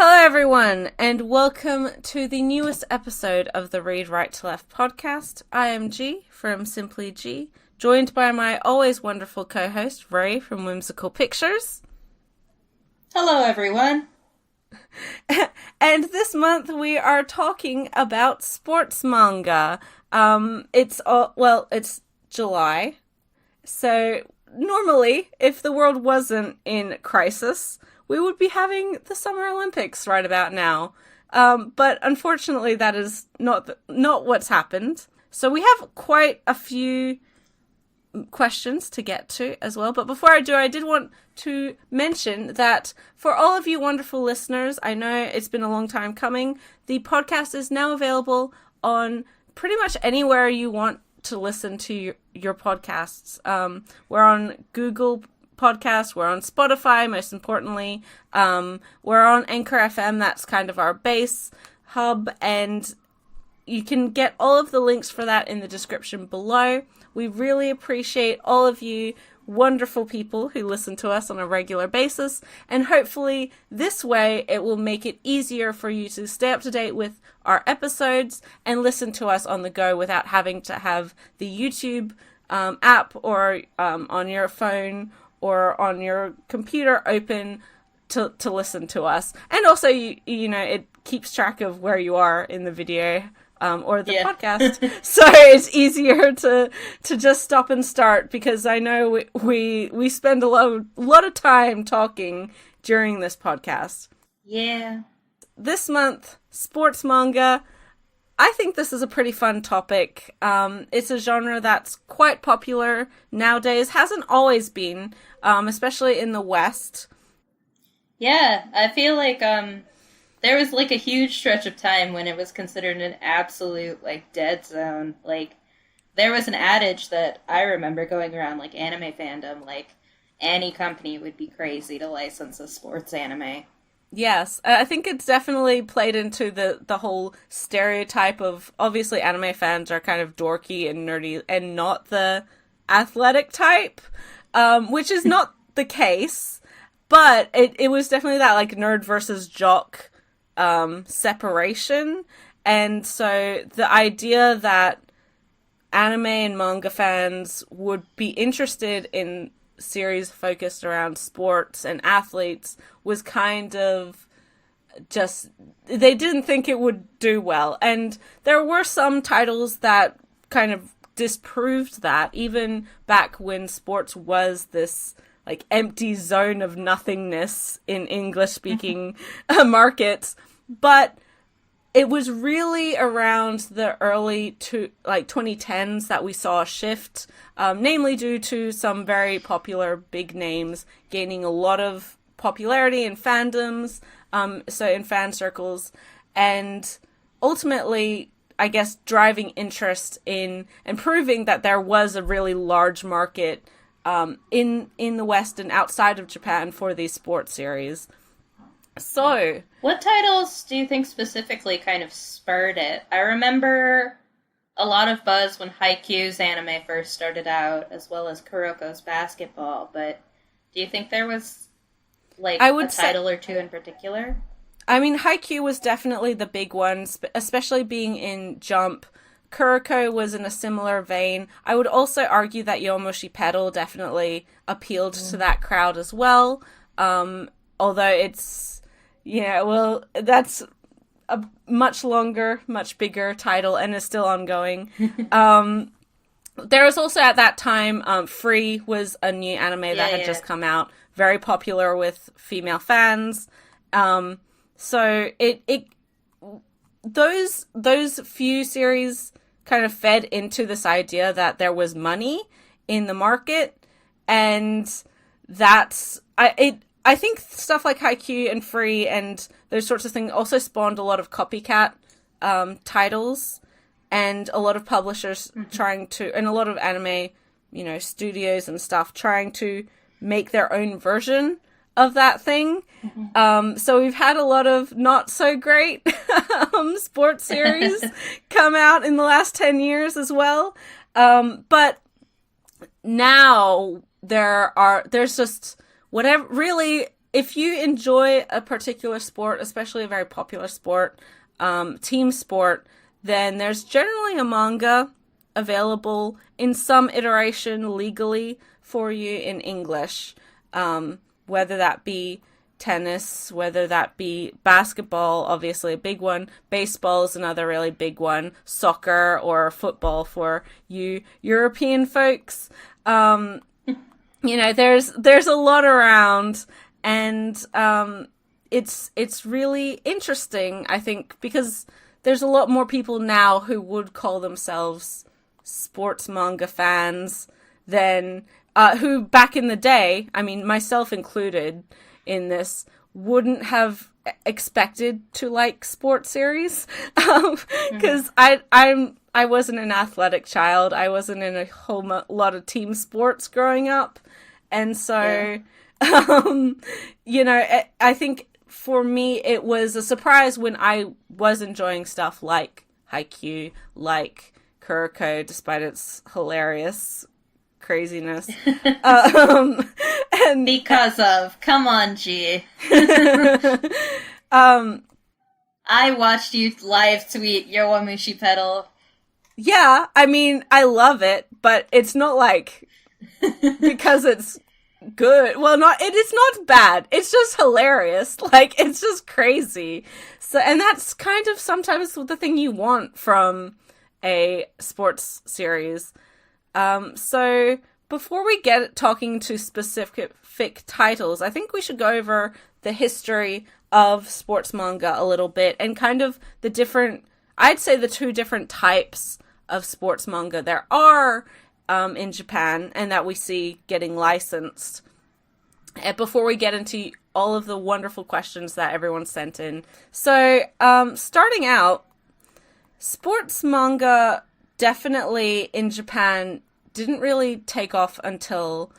Hello everyone, and welcome to the newest episode of the Read Right to Left podcast. I am G from Simply G, joined by my always wonderful co-host, Ray from Whimsical Pictures. Hello everyone. And this month we are talking about sports manga. It's July, so normally, if the world wasn't in crisis, we would be having the Summer Olympics right about now. But unfortunately, that is not what's happened. So we have quite a few questions to get to as well. But before I do, I did want to mention that for all of you wonderful listeners, I know it's been a long time coming, the podcast is now available on pretty much anywhere you want to listen to your podcasts. We're on Google Podcasts, we're on Spotify, most importantly. We're on Anchor FM, that's kind of our base hub, and you can get all of the links for that in the description below. We really appreciate all of you wonderful people who listen to us on a regular basis, and hopefully this way it will make it easier for you to stay up to date with our episodes and listen to us on the go without having to have the YouTube app or on your phone or on your computer open to listen to us. And also, you know, it keeps track of where you are in the video or the podcast. So it's easier to just stop and start, because I know we spend a lot of time talking during this podcast. Yeah. This month, sports manga. I think this is a pretty fun topic. It's a genre that's quite popular nowadays. Hasn't always been, especially in the West. Yeah, I feel like there was like a huge stretch of time when it was considered an absolute like dead zone. Like there was an adage that I remember going around, like anime fandom, like any company would be crazy to license a sports anime. Yes, I think it's definitely played into the whole stereotype of, obviously anime fans are kind of dorky and nerdy and not the athletic type, which is not the case, but it was definitely that like nerd versus jock separation. And so the idea that anime and manga fans would be interested in series focused around sports and athletes was kind of just, they didn't think it would do well. And there were some titles that kind of disproved that, even back when sports was this like empty zone of nothingness in English speaking markets. But it was really around the early 2010s that we saw a shift, namely due to some very popular big names gaining a lot of popularity in fandoms, so in fan circles, and ultimately, I guess, driving interest in and proving that there was a really large market in the West and outside of Japan for these sports series. So, what titles do you think specifically kind of spurred it? I remember a lot of buzz when Haikyuu's anime first started out, as well as Kuroko's basketball, but do you think there was like a title or two in particular? I mean, Haikyuu was definitely the big one, especially being in Jump. Kuroko was in a similar vein. I would also argue that Yomoshi Pedal definitely appealed to that crowd as well, although it's... Yeah, well, that's a much longer, much bigger title and is still ongoing. There was also at that time, Free was a new anime that had just come out, very popular with female fans. So those few series kind of fed into this idea that there was money in the market, and that's I think stuff like Haikyuu and Free and those sorts of things also spawned a lot of copycat titles, and a lot of publishers trying to, and a lot of anime, you know, studios and stuff trying to make their own version of that thing. So we've had a lot of not so great sports series come out in the last 10 years as well. But now there's just whatever, really if you enjoy a particular sport, especially a very popular sport, team sport, then there's generally a manga available in some iteration legally for you in English, whether that be tennis, whether that be basketball, obviously a big one, baseball is another really big one, soccer or football for you European folks. There's a lot around, and it's really interesting, I think, because there's a lot more people now who would call themselves sports manga fans than who back in the day, I mean, myself included in this, wouldn't have expected to like sports series, because I wasn't an athletic child. I wasn't in a whole lot of team sports growing up, and so I think for me it was a surprise when I was enjoying stuff like Haikyuu, like Kuroko, despite its hilarious craziness. And because of, come on, G. I watched you live tweet Yowamushi Pedal. Yeah, I mean, I love it, but it's not like because it's good. Well, it's not bad. It's just hilarious. Like, it's just crazy. So, and that's kind of sometimes the thing you want from a sports series. So before we get talking to specific titles, I think we should go over the history of sports manga a little bit and kind of the different, I'd say the two different types of sports manga there are in Japan and that we see getting licensed. And before we get into all of the wonderful questions that everyone sent in. So starting out, sports manga definitely in Japan didn't really take off until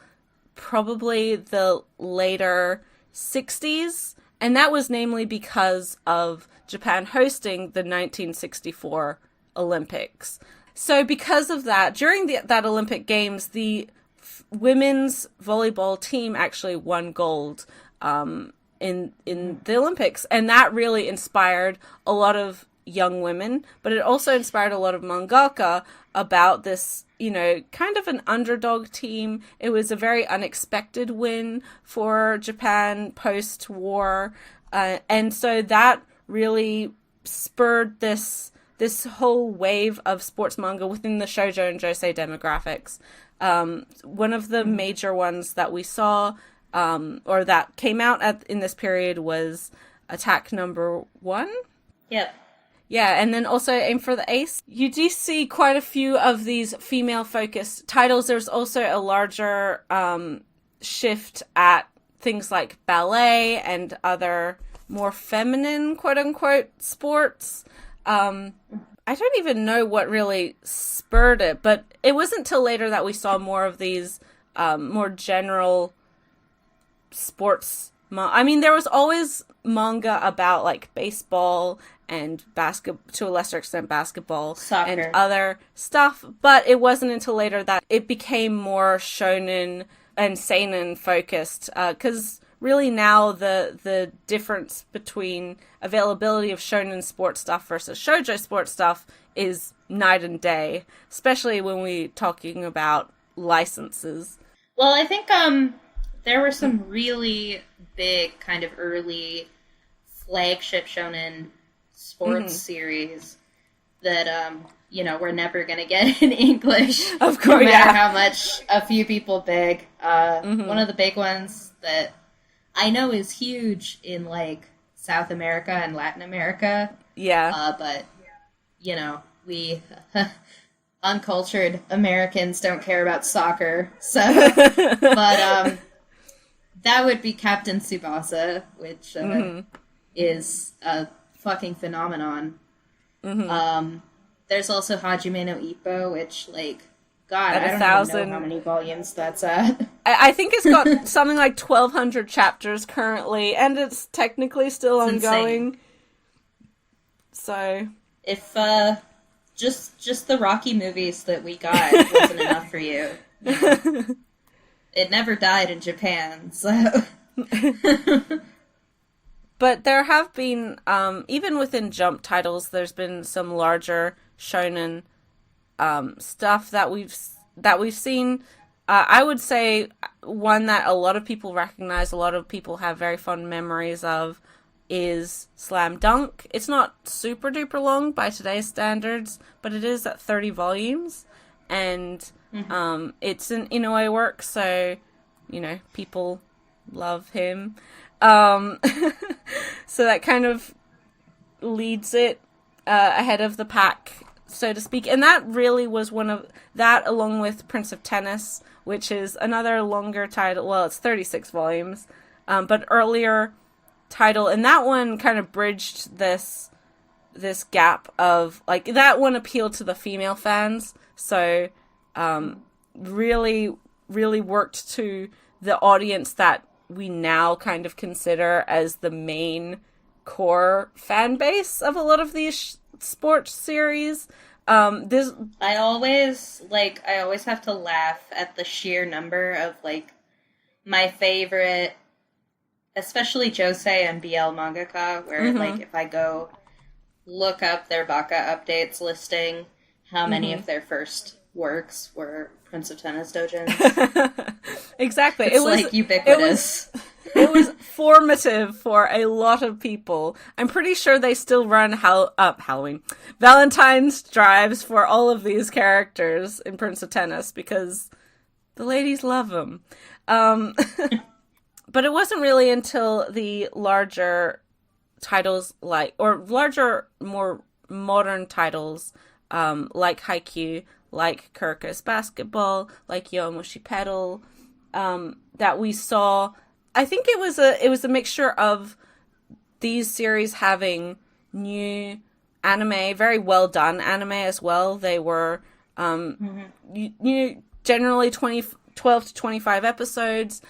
probably the later 60s, and that was namely because of Japan hosting the 1964 Olympics. So because of that, during that Olympic Games, the women's volleyball team actually won gold in the Olympics, and that really inspired a lot of young women, but it also inspired a lot of mangaka about this, kind of an underdog team. It was a very unexpected win for Japan post-war, and so that really spurred this whole wave of sports manga within the shoujo and josei demographics. One of the major ones that we saw, or that came out in this period, was Attack Number 1. Yep. Yeah, and then also Aim for the Ace. You do see quite a few of these female-focused titles. There's also a larger shift at things like ballet and other more feminine, quote-unquote, sports. I don't even know what really spurred it, but it wasn't till later that we saw more of these more general sports. I mean, there was always manga about, like, baseball and to a lesser extent basketball, soccer, and other stuff, but it wasn't until later that it became more shonen and seinen focused, because really now the difference between availability of shonen sports stuff versus shoujo sports stuff is night and day, especially when we're talking about licenses. Well, I think there were some really big kind of early flagship shonen sports series that we're never gonna get in English. Of course, no matter how much a few people beg. One of the big ones that I know is huge in like South America and Latin America. Yeah. But we uncultured Americans don't care about soccer, so but that would be Captain Tsubasa, which is a fucking phenomenon. There's also Hajime no Ippo, which, like, God, I don't even know how many volumes that's at. I think it's got something like 1,200 chapters currently, and it's technically still ongoing. Insane. So, if just the Rocky movies that we got wasn't enough for you, it never died in Japan. So, But there have been, even within Jump titles, there's been some larger shonen stuff that we've seen. I would say one that a lot of people recognize, a lot of people have very fond memories of, is Slam Dunk. It's not super duper long by today's standards, but it is at 30 volumes, and it's an Inoue work, so, you know, people love him. So that kind of leads it ahead of the pack, so to speak. And that really was one of that, along with Prince of Tennis, which is another longer title. Well, it's 36 volumes, but earlier title. And that one kind of bridged this gap of, like, that one appealed to the female fans. So really, really worked to the audience that we now kind of consider as the main core fan base of a lot of these sports series. I always have to laugh at the sheer number of, like, my favorite, especially Josei and BL mangaka, where, like, if I go look up their Baka updates listing, how many of their first works were Prince of Tennis doujins. Exactly. It's like ubiquitous. It was formative for a lot of people. I'm pretty sure they still run Halloween, Valentine's drives for all of these characters in Prince of Tennis because the ladies love them. But it wasn't really until the larger titles larger, more modern titles, like Haikyuu, like Kurok's Basketball, like Yowamushi Pedal, that we saw. I think it was a mixture of these series having new anime, very well done anime as well. They were generally 12 to 25 episodes,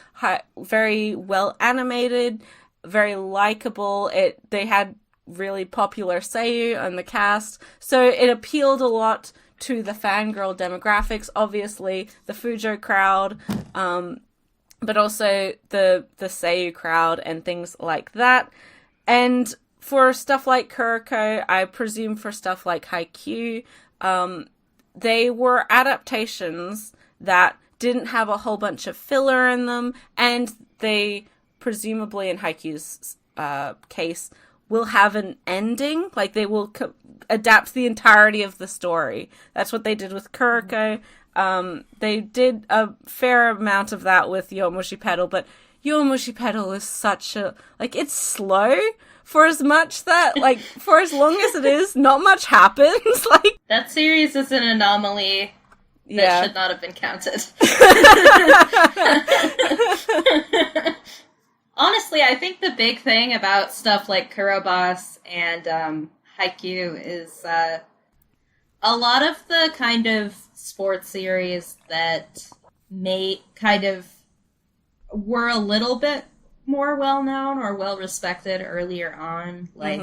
very well animated, very likable. They had really popular seiyuu on the cast, so it appealed a lot to the fangirl demographics, obviously the Fujo crowd, but also the seiyuu crowd and things like that. And for stuff like Kuroko, I presume for stuff like Haikyuu, they were adaptations that didn't have a whole bunch of filler in them, and they presumably, in Haikyuu's case, will have an ending. Like, they will adapt the entirety of the story. That's what they did with Kuroko. They did a fair amount of that with Yowamushi Pedal, but Yowamushi Pedal is such a, like, it's slow for as much that, like, for as long as it is, not much happens. Like, that series is an anomaly that should not have been counted. Honestly, I think the big thing about stuff like Kurobas and Haikyuu is a lot of the kind of sports series that were a little bit more well-known or well-respected earlier on. Like,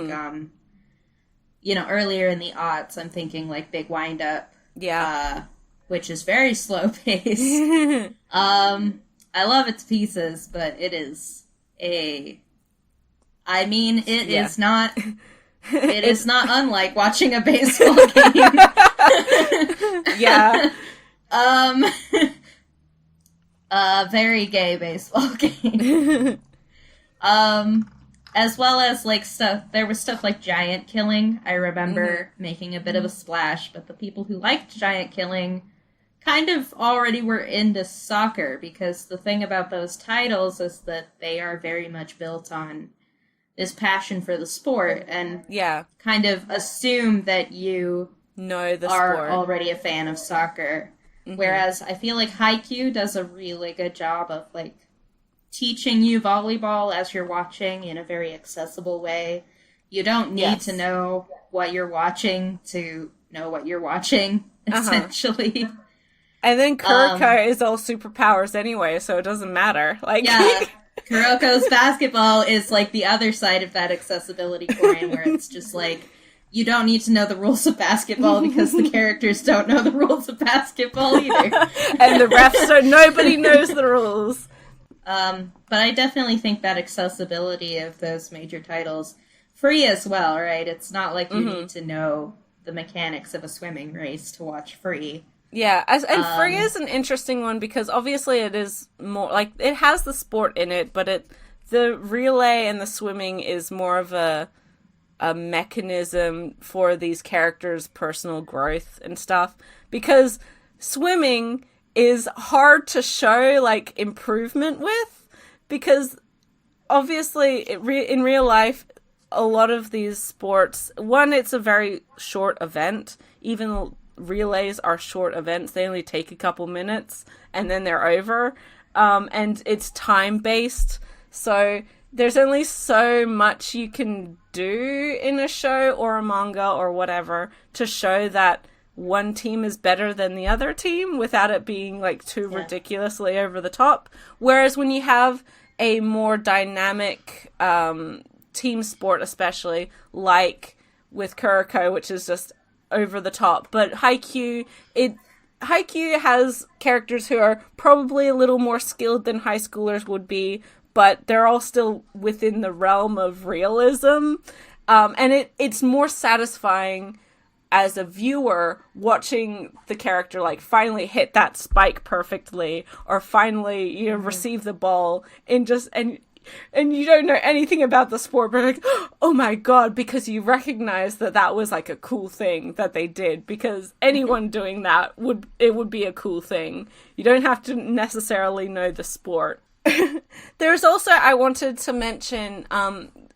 earlier in the aughts, I'm thinking, like, Big Wind Up. Yeah. Which is very slow-paced. I love its pieces, but it is is not... It is not unlike watching a baseball game. Yeah. A very gay baseball game. As well as, like, there was stuff like Giant Killing, I remember making a bit of a splash, but the people who liked Giant Killing kind of already were into soccer, because the thing about those titles is that they are very much built on this passion for the sport, and kind of assume that you know the are sport. Already a fan of soccer. Whereas I feel like Haikyuu does a really good job of, like, teaching you volleyball as you're watching in a very accessible way. You don't need to know what you're watching to know what you're watching, essentially. And then Kuroko is all superpowers anyway, so it doesn't matter. Like, yeah, Kuroko's Basketball is, like, the other side of that accessibility coin, where it's just like, you don't need to know the rules of basketball because the characters don't know the rules of basketball either. And the refs nobody knows the rules. But I definitely think that accessibility of those major titles, free as well, right? It's not like you need to know the mechanics of a swimming race to watch free. Yeah, and free is an interesting one because obviously it is more like it has the sport in it, but the relay and the swimming is more of a mechanism for these characters' personal growth and stuff. Because swimming is hard to show like improvement with, because obviously in real life, a lot of these sports, one, it's a very short event, even relays are short events. They only take a couple minutes and then they're over. And it's time-based. So there's only so much you can do in a show or a manga or whatever to show that one team is better than the other team without it being like too ridiculously over the top. Whereas when you have a more dynamic team sport, especially like with Kuroko, which is just over the top, but Haikyuu has characters who are probably a little more skilled than high schoolers would be, but they're all still within the realm of realism, and it's more satisfying as a viewer watching the character like finally hit that spike perfectly, or finally receive the ball and you don't know anything about the sport, but like, oh my god, because you recognize that was like a cool thing that they did, because anyone doing that would be a cool thing. You don't have to necessarily know the sport. There's also, I wanted to mention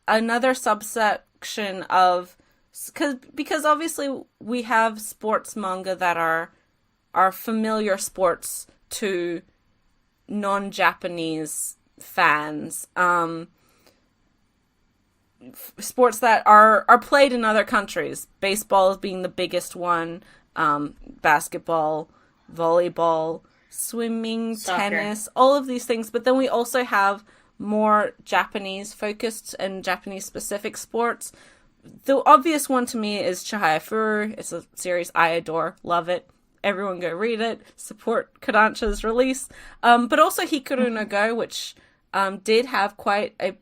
another subsection of, because obviously we have sports manga that are familiar sports to non-Japanese fans, sports that are played in other countries. Baseball being the biggest one, basketball, volleyball, swimming, soccer, tennis, all of these things. But then we also have more Japanese focused and Japanese specific sports. The obvious one to me is Chihaya. It's a series I adore, love it. Everyone go read it, support Kodansha's release. But also Hikaru no Go, which did have quite a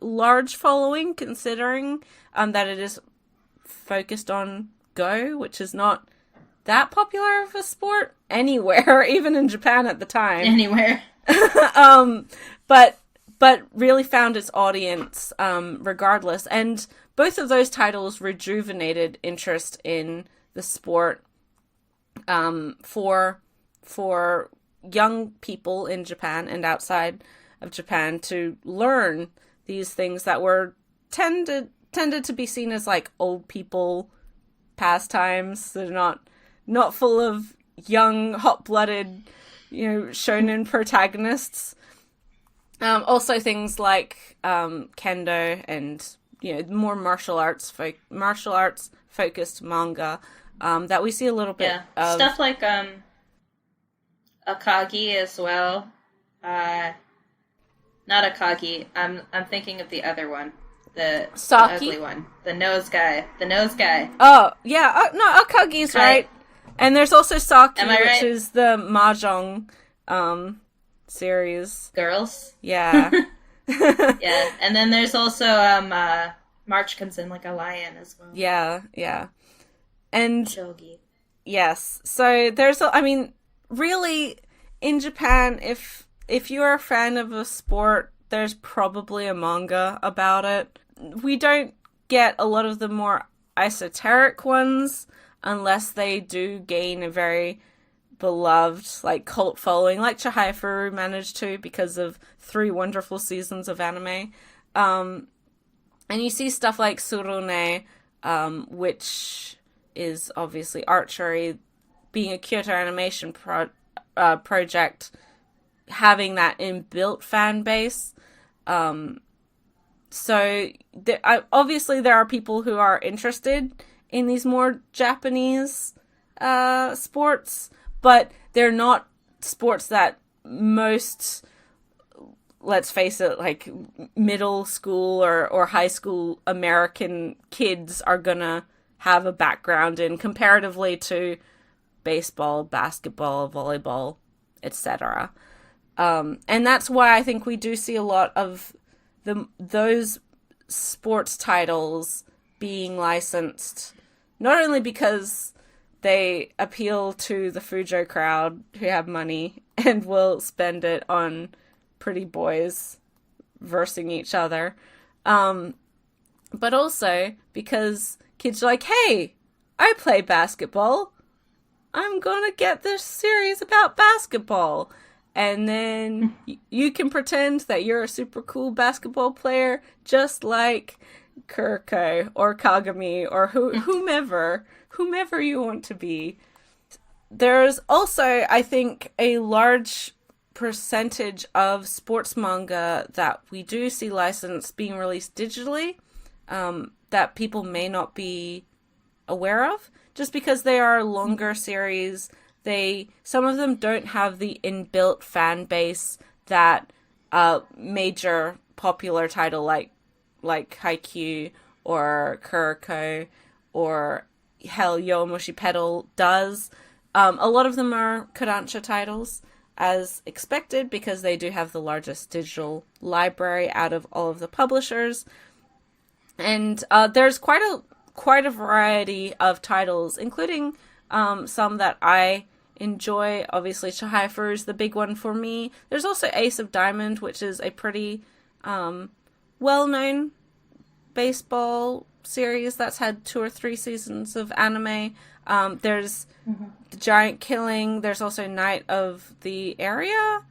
large following, considering that it is focused on Go, which is not that popular of a sport anywhere, even in Japan at the time. Anywhere. But really found its audience regardless. And both of those titles rejuvenated interest in the sport for young people in Japan and outside of Japan to learn these things that were tended to be seen as like old people pastimes. They're not full of young, hot-blooded, shonen protagonists. Also things like kendo and more martial arts focused manga that we see a little bit of. Stuff like Akagi as well. Not Akagi. I'm thinking of the other one. The ugly one. The nose guy. Oh, yeah. No, Akagi's right. And there's also Saki, which is the Mahjong series. Girls? Yeah. Yeah. And then there's also March comes in like a lion as well. Yeah, yeah. And Shogi. Yes. So there's really in Japan, if you're a fan of a sport, there's probably a manga about it. We don't get a lot of the more esoteric ones unless they do gain a very beloved cult following, like Chihaya managed to because of 3 wonderful seasons of anime. And you see stuff like Surune, which is obviously archery, being a Kyoto Animation project, having that inbuilt fan base. So obviously there are people who are interested in these more Japanese sports, but they're not sports that most, let's face it, middle school or high school American kids are gonna have a background in, comparatively to baseball, basketball, volleyball, etc. And that's why I think we do see a lot of those sports titles being licensed, not only because they appeal to the Fujo crowd who have money and will spend it on pretty boys versing each other, but also because kids are like, hey, I play basketball. I'm gonna get this series about basketball. And then you can pretend that you're a super cool basketball player, just like Kuroko or Kagami or whomever you want to be. There's also, I think, a large percentage of sports manga that we do see licensed being released digitally, that people may not be aware of, just because they are longer series. Some of them don't have the inbuilt fan base that a major popular title like Haikyuu or Kuroko or hell Yowamushi Pedal does. A lot of them are Kodansha titles, as expected, because they do have the largest digital library out of all of the publishers. And there's quite a variety of titles, including some that I enjoy. Obviously, Chihaifu is the big one for me. There's also Ace of Diamond, which is a pretty well-known baseball series that's had 2 or 3 seasons of anime. There's The Giant Killing. There's also Night of the Area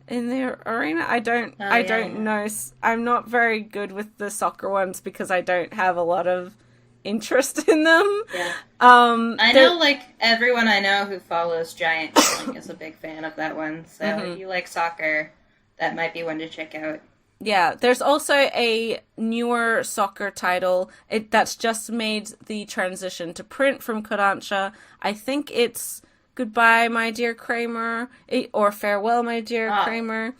in the Arena. I don't know. I'm not very good with the soccer ones because I don't have a lot of interest in them. Yeah. I know, like, everyone I know who follows Giant Killing is a big fan of that one. So if you like soccer, that might be one to check out. Yeah, there's also a newer soccer title that's just made the transition to print from Kodansha. I think it's Goodbye, My Dear Kramer, or Farewell, My Dear Kramer,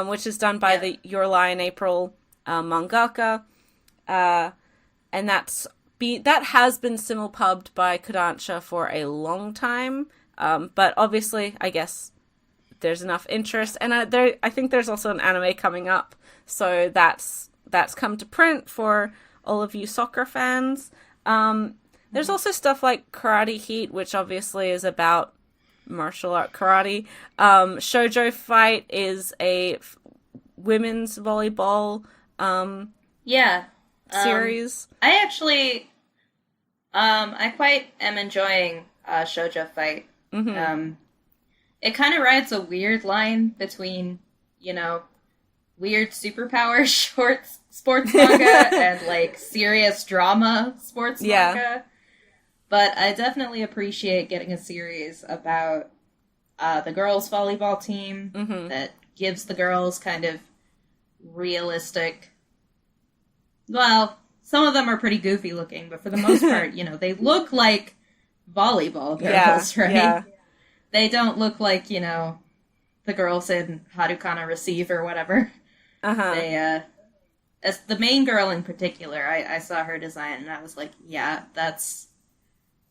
which is done by the Your Lie in April mangaka. And that has been simulpubbed by Kodansha for a long time. But obviously, I guess there's enough interest. And I think there's also an anime coming up. So that's come to print for all of you soccer fans. There's also stuff like Karate Heat, which obviously is about martial art karate. Shoujo Fight is a women's volleyball series. I actually, I quite am enjoying Shoujo Fight. It kind of rides a weird line between, weird superpower sports manga and, like, serious drama sports manga. But I definitely appreciate getting a series about the girls' volleyball team that gives the girls kind of realistic... Well, some of them are pretty goofy looking, but for the most part, they look like volleyball girls, right? Yeah. They don't look like, the girls in Harukana Receive or whatever. They, as the main girl in particular, I saw her design and I was like, yeah, that's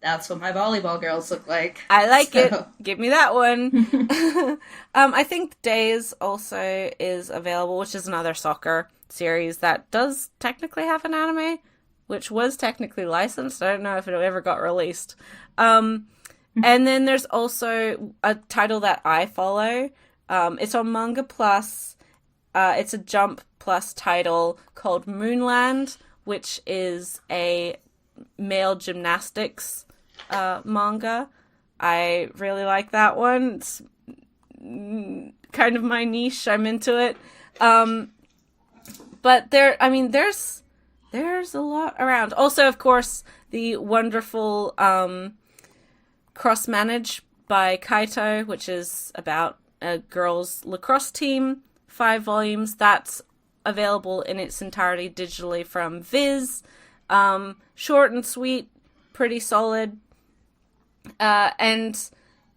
what my volleyball girls look like. I like it. Give me that one. I think Days also is available, which is another soccer series that does technically have an anime, which was technically licensed. I don't know if it ever got released. And then there's also a title that I follow. It's on Manga Plus. It's a Jump Plus title called Moonland, which is a male gymnastics manga. I really like that one. It's kind of my niche. I'm into it. But there's a lot around. Also, of course, the wonderful Cross Manage by Kaito, which is about a girls' lacrosse team. 5 volumes. That's available in its entirety digitally from Viz. Short and sweet, pretty solid. And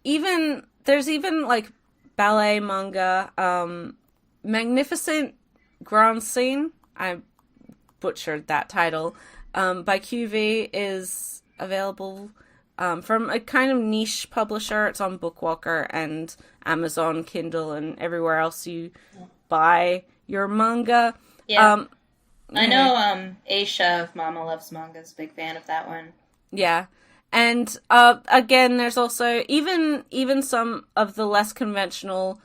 there's even like ballet manga. Magnificent Grand Scene, I butchered that title, by QV is available. from a kind of niche publisher. It's on Bookwalker and Amazon, Kindle, and everywhere else you buy your manga. Yeah. I know Aisha of Mama Loves Manga is a big fan of that one. Yeah. And again, there's also even some of the less conventional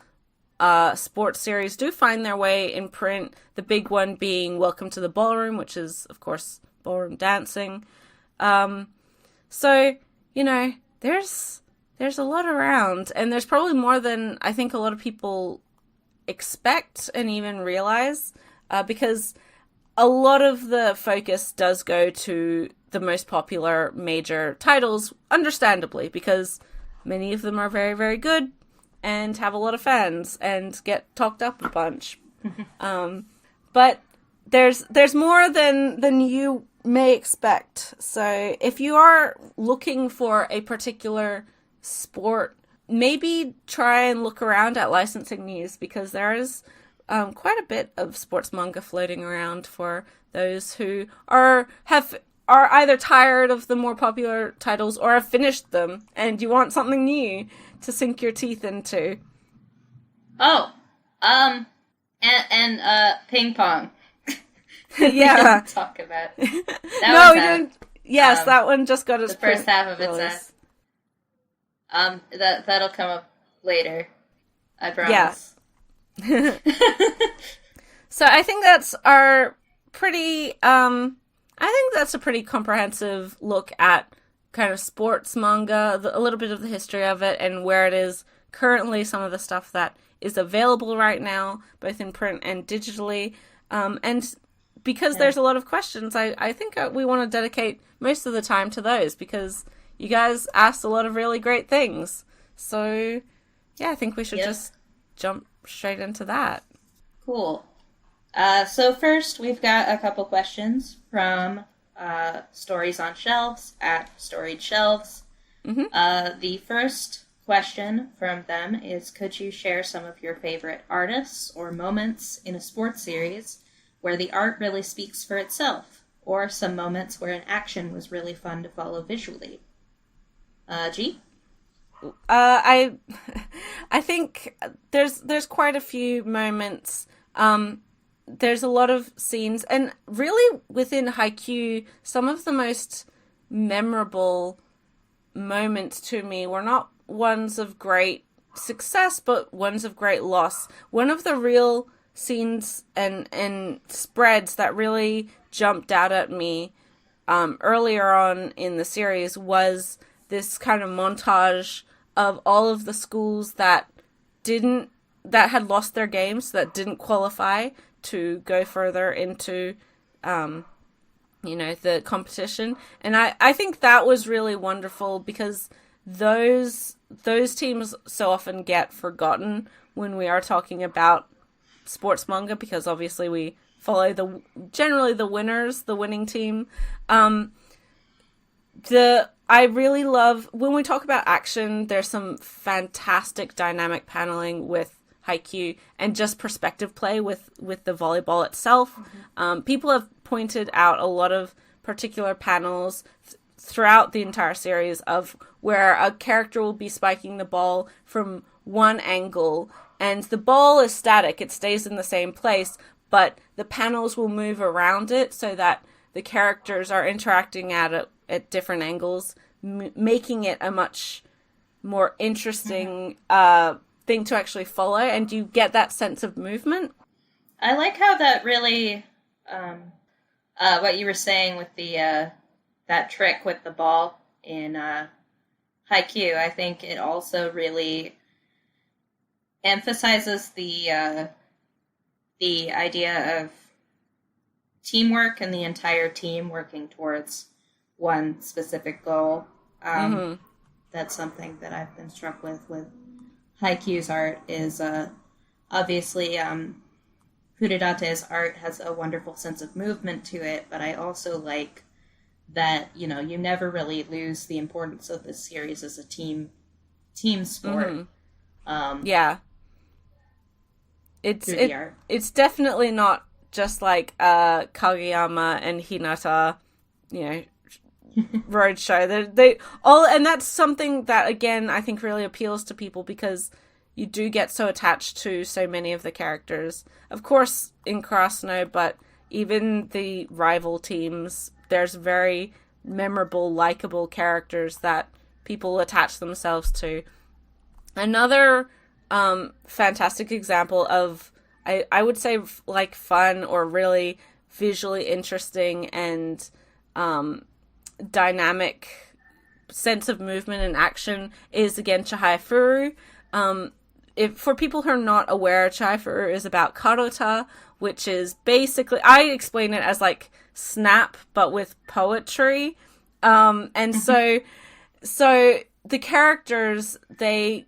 sports series do find their way in print. The big one being Welcome to the Ballroom, which is, of course, Ballroom Dancing. So, there's a lot around, and there's probably more than I think a lot of people expect and even realize, because a lot of the focus does go to the most popular major titles, understandably, because many of them are very, very good and have a lot of fans and get talked up a bunch. But there's more than you may expect. So if you are looking for a particular sport, maybe try and look around at licensing news, because there is quite a bit of sports manga floating around for those who are either tired of the more popular titles or have finished them and you want something new to sink your teeth into. Oh, and ping pong. Yeah. Talk about that. No, we didn't. Yes, that one just got its the first half of its that'll come up later. I promise. Yeah. So I think that's our pretty. I think that's a pretty comprehensive look at kind of sports manga, a little bit of the history of it, and where it is currently, some of the stuff that is available right now, both in print and digitally. And because there's a lot of questions, I think we want to dedicate most of the time to those, because you guys asked a lot of really great things. So, yeah, I think we should just jump straight into that. Cool. So first, we've got a couple questions from Stories on Shelves at Storied Shelves. Mm-hmm. The first question from them is, could you share some of your favorite artists or moments in a sports series where the art really speaks for itself, or some moments where an action was really fun to follow visually? G? I think there's quite a few moments. There's a lot of scenes, and really within Haikyuu, some of the most memorable moments to me were not ones of great success, but ones of great loss. One of the real scenes and spreads that really jumped out at me earlier on in the series was this kind of montage of all of the schools that had lost their games, that didn't qualify to go further into the competition. And I think that was really wonderful, because those teams so often get forgotten when we are talking about sports manga, because obviously we follow generally the winners, the winning team. I really love when we talk about action. There's some fantastic dynamic paneling with Haikyuu and just perspective play with the volleyball itself. Mm-hmm. People have pointed out a lot of particular panels throughout the entire series of where a character will be spiking the ball from one angle and the ball is static. It stays in the same place, but the panels will move around it so that the characters are interacting at different angles, making it a much more interesting thing to actually follow, and you get that sense of movement. I like how that really, what you were saying with the that trick with the ball in Haikyuu. I think it also really emphasizes the idea of teamwork and the entire team working towards one specific goal. That's something that I've been struck with Haikyuu's art is obviously Furudate's art has a wonderful sense of movement to it, but I also like that, you never really lose the importance of this series as a team sport. Yeah. It's definitely not just like Kageyama and Hinata, roadshow. They all, and that's something that again I think really appeals to people because you do get so attached to so many of the characters. Of course, in Krasno, but even the rival teams, there's very memorable, likable characters that people attach themselves to. Another fantastic example of, I would say, like, fun or really visually interesting and dynamic sense of movement and action is, again, Chihaya Furu. For people who are not aware, Chihaya Furu is about Karota, which is basically, I explain it as like Snap, but with poetry. And so the characters, they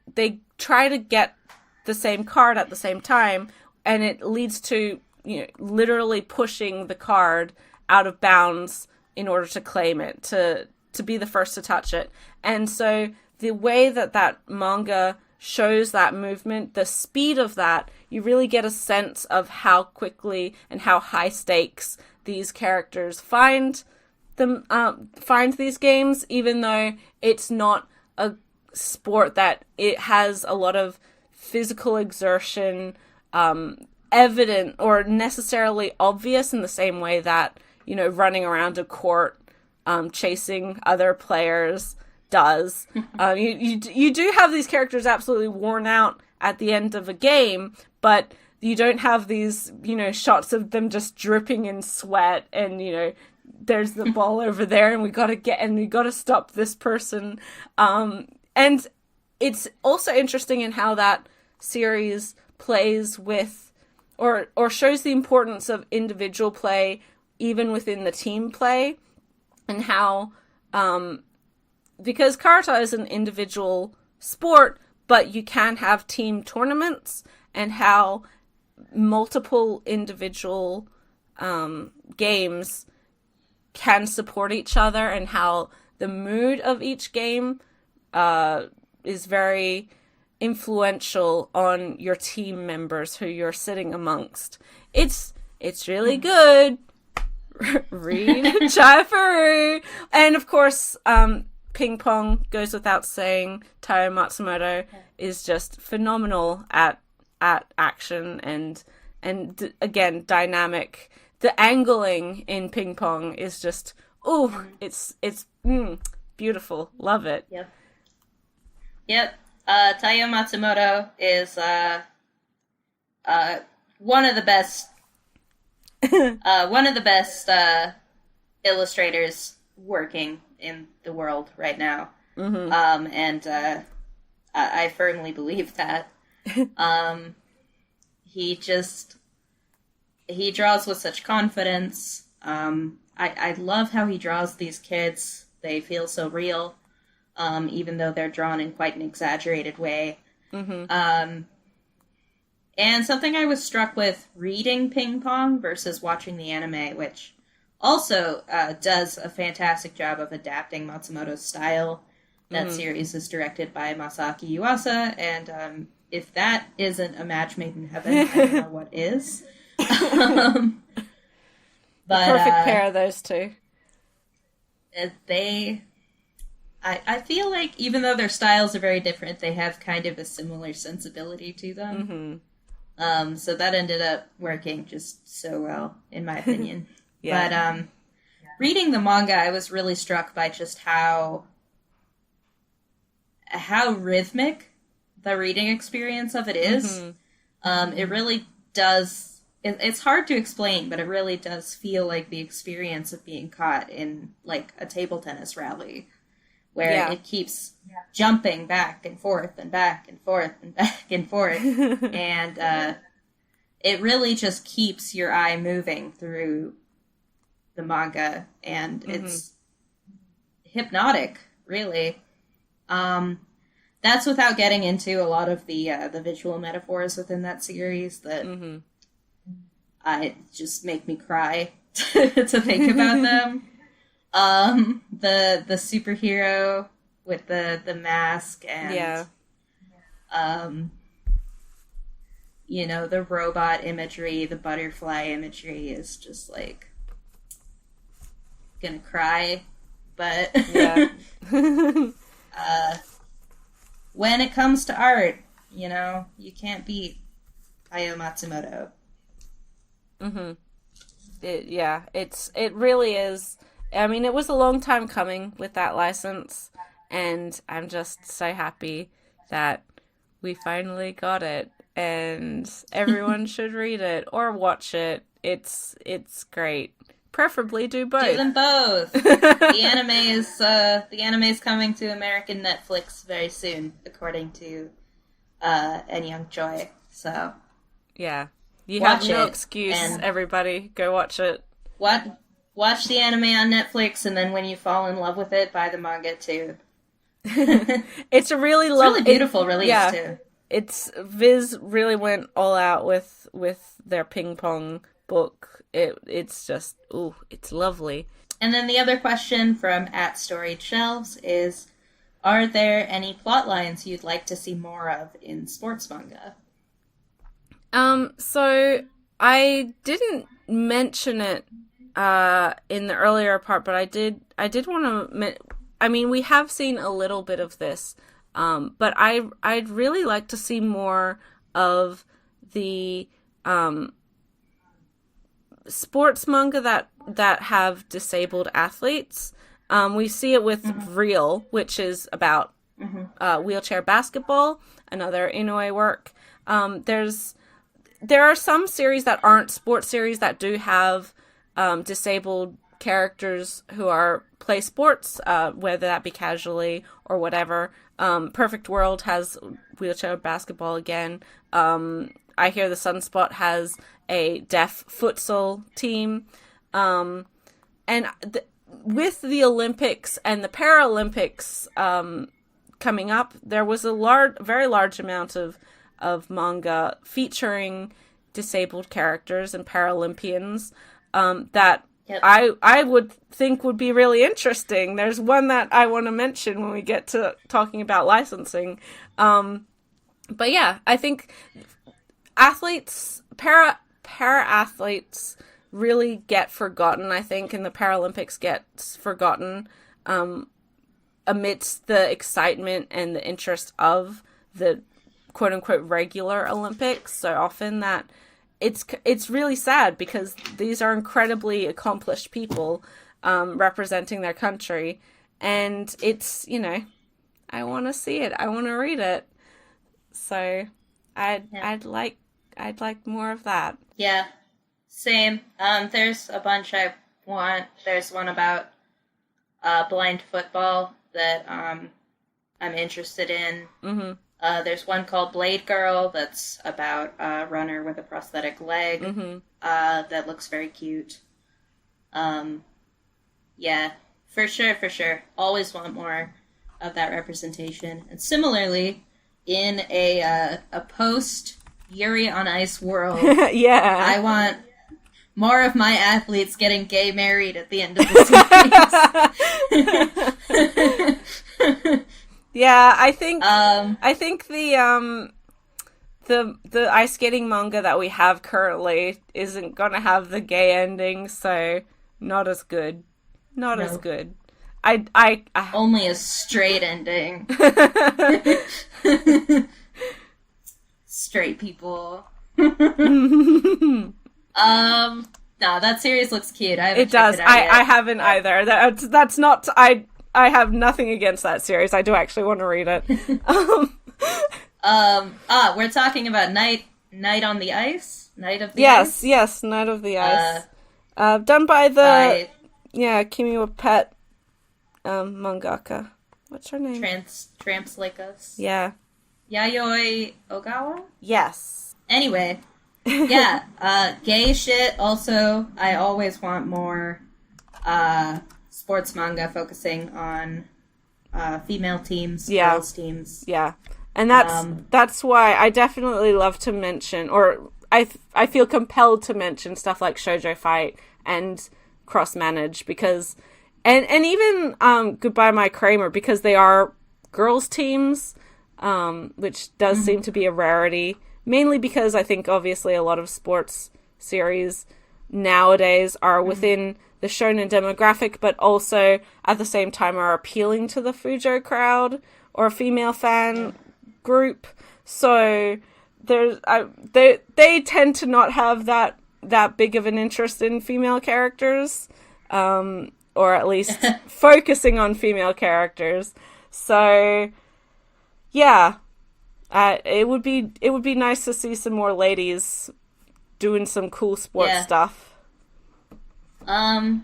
try to get the same card at the same time, and it leads to, literally pushing the card out of bounds in order to claim it, to be the first to touch it. And so the way that manga shows that movement, the speed of that, you really get a sense of how quickly and how high stakes these characters find these games, even though it's not a sport that it has a lot of physical exertion evident or necessarily obvious in the same way that, running around a court chasing other players does. You do have these characters absolutely worn out at the end of a game, but you don't have these, shots of them just dripping in sweat and, there's the ball over there and we gotta stop this person. And it's also interesting in how that series plays with, or shows the importance of individual play even within the team play, and how, because karate is an individual sport, but you can have team tournaments, and how multiple individual games can support each other, and how the mood of each game is very influential on your team members who you're sitting amongst. It's really good. Read Chihaya Furu. And of course, ping pong goes without saying. Taiyo Matsumoto is just phenomenal at action and again, dynamic. The angling in ping pong is just, it's beautiful. Love it. Yep. Taiyo Matsumoto is one of the best illustrators working in the world right now. And I firmly believe that. He draws with such confidence. I love how he draws these kids. They feel so real, even though they're drawn in quite an exaggerated way. And something I was struck with reading Ping Pong versus watching the anime, which also does a fantastic job of adapting Matsumoto's style. That series is directed by Masaaki Yuasa, and if that isn't a match made in heaven, I don't know what is. But perfect pair of those two. I feel like even though their styles are very different, they have kind of a similar sensibility to them. So that ended up working just so well, in my opinion. But reading the manga, I was really struck by just how rhythmic the reading experience of it is. It really does. It's hard to explain, but it really does feel like the experience of being caught in like a table tennis rally, where it keeps jumping back and forth and back and forth and back and forth. And it really just keeps your eye moving through the manga, and it's hypnotic, really. That's without getting into a lot of the visual metaphors within that series that just make me cry to think about them. The superhero with the mask and the robot imagery, the butterfly imagery is just like gonna cry but Yeah. when it comes to art, you can't beat Hayao Matsumoto. Mm-hmm. It really is. I mean, it was a long time coming with that license, and I'm just so happy that we finally got it, and everyone should read it or watch it. It's great. Preferably do both. Do them both. The anime is coming to American Netflix very soon, according to En Young Choi. So yeah, you watch have no it, excuse. and everybody, go watch it. Watch the anime on Netflix, and then when you fall in love with it, buy the manga too. It's a really really beautiful release too. Viz really went all out with their ping pong book. It's just it's lovely. And then the other question from @StoriedShelves is, are there any plot lines you'd like to see more of in sports manga? So I didn't mention it in the earlier part, but I did want to. I mean, we have seen a little bit of this, but I'd really like to see more of the sports manga that have disabled athletes. We see it with Real, which is about wheelchair basketball, another Inoue work. There are some series that aren't sports series that do have disabled characters who play sports, whether that be casually or whatever. Perfect World has wheelchair basketball again. I hear the Sunspot has a deaf futsal team. With the Olympics and the Paralympics coming up, there was a very large amount of manga featuring disabled characters and Paralympians that I would think would be really interesting. There's one that I want to mention when we get to talking about licensing. But yeah, I think para-athletes really get forgotten, I think, and the Paralympics gets forgotten amidst the excitement and the interest of the quote-unquote regular Olympics so often that it's really sad because these are incredibly accomplished people representing their country, and it's, I want to see it, I want to read it, so I'd like more of that. Yeah, same. There's a bunch I want. There's one about blind football that I'm interested in. Mm-hmm. There's one called Blade Girl that's about a runner with a prosthetic leg. Mm-hmm. That looks very cute. Yeah, for sure. Always want more of that representation. And similarly, in a post Yuri on Ice world, yeah, I want more of my athletes getting gay married at the end of the series. Yeah, I think the ice skating manga that we have currently isn't gonna have the gay ending, so not as good. Not as good. I only a straight ending. Straight people. No, that series looks cute. It does. I haven't either. That's not. I have nothing against that series. I do actually want to read it. We're talking about Night on the Ice? Night of the Ice? Ice? Yes, Night of the Ice. Done by the Kimiwa Pet mangaka. What's her name? Tramps Like Us. Yeah. Yayoi Ogawa? Yes. Anyway, yeah, gay shit. Also, I always want more sports manga focusing on female teams, girls teams. Yeah, and that's why I definitely love to mention, or I feel compelled to mention stuff like Shoujo Fight and Cross Manage because, and even Goodbye My Kramer, because they are girls teams. Which does seem to be a rarity, mainly because I think obviously a lot of sports series nowadays are within the shonen demographic, but also at the same time are appealing to the Fujo crowd or female fan group. So they tend to not have that big of an interest in female characters, or at least focusing on female characters. So yeah, it would be nice to see some more ladies doing some cool sports stuff. I'd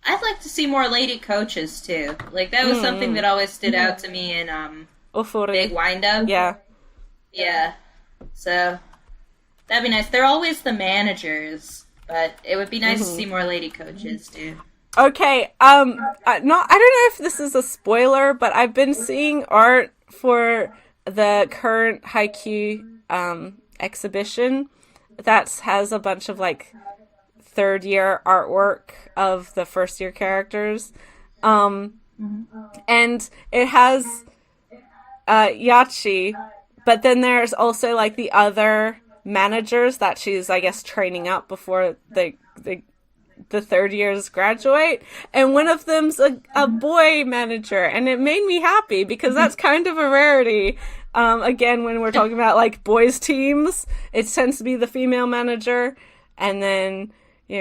like to see more lady coaches too. Like that was something that always stood out to me in Big Wind Up. Yeah. Yeah. So that'd be nice. They're always the managers, but it would be nice to see more lady coaches too. Okay. I don't know if this is a spoiler, but I've been seeing art for the current Haikyuu exhibition that has a bunch of like third year artwork of the first year characters, and it has Yachi, but then there's also like the other managers that she's, I guess, training up before the third years graduate, and one of them's a boy manager, and it made me happy because that's kind of a rarity. Again, when we're talking about like boys teams, it tends to be the female manager, and then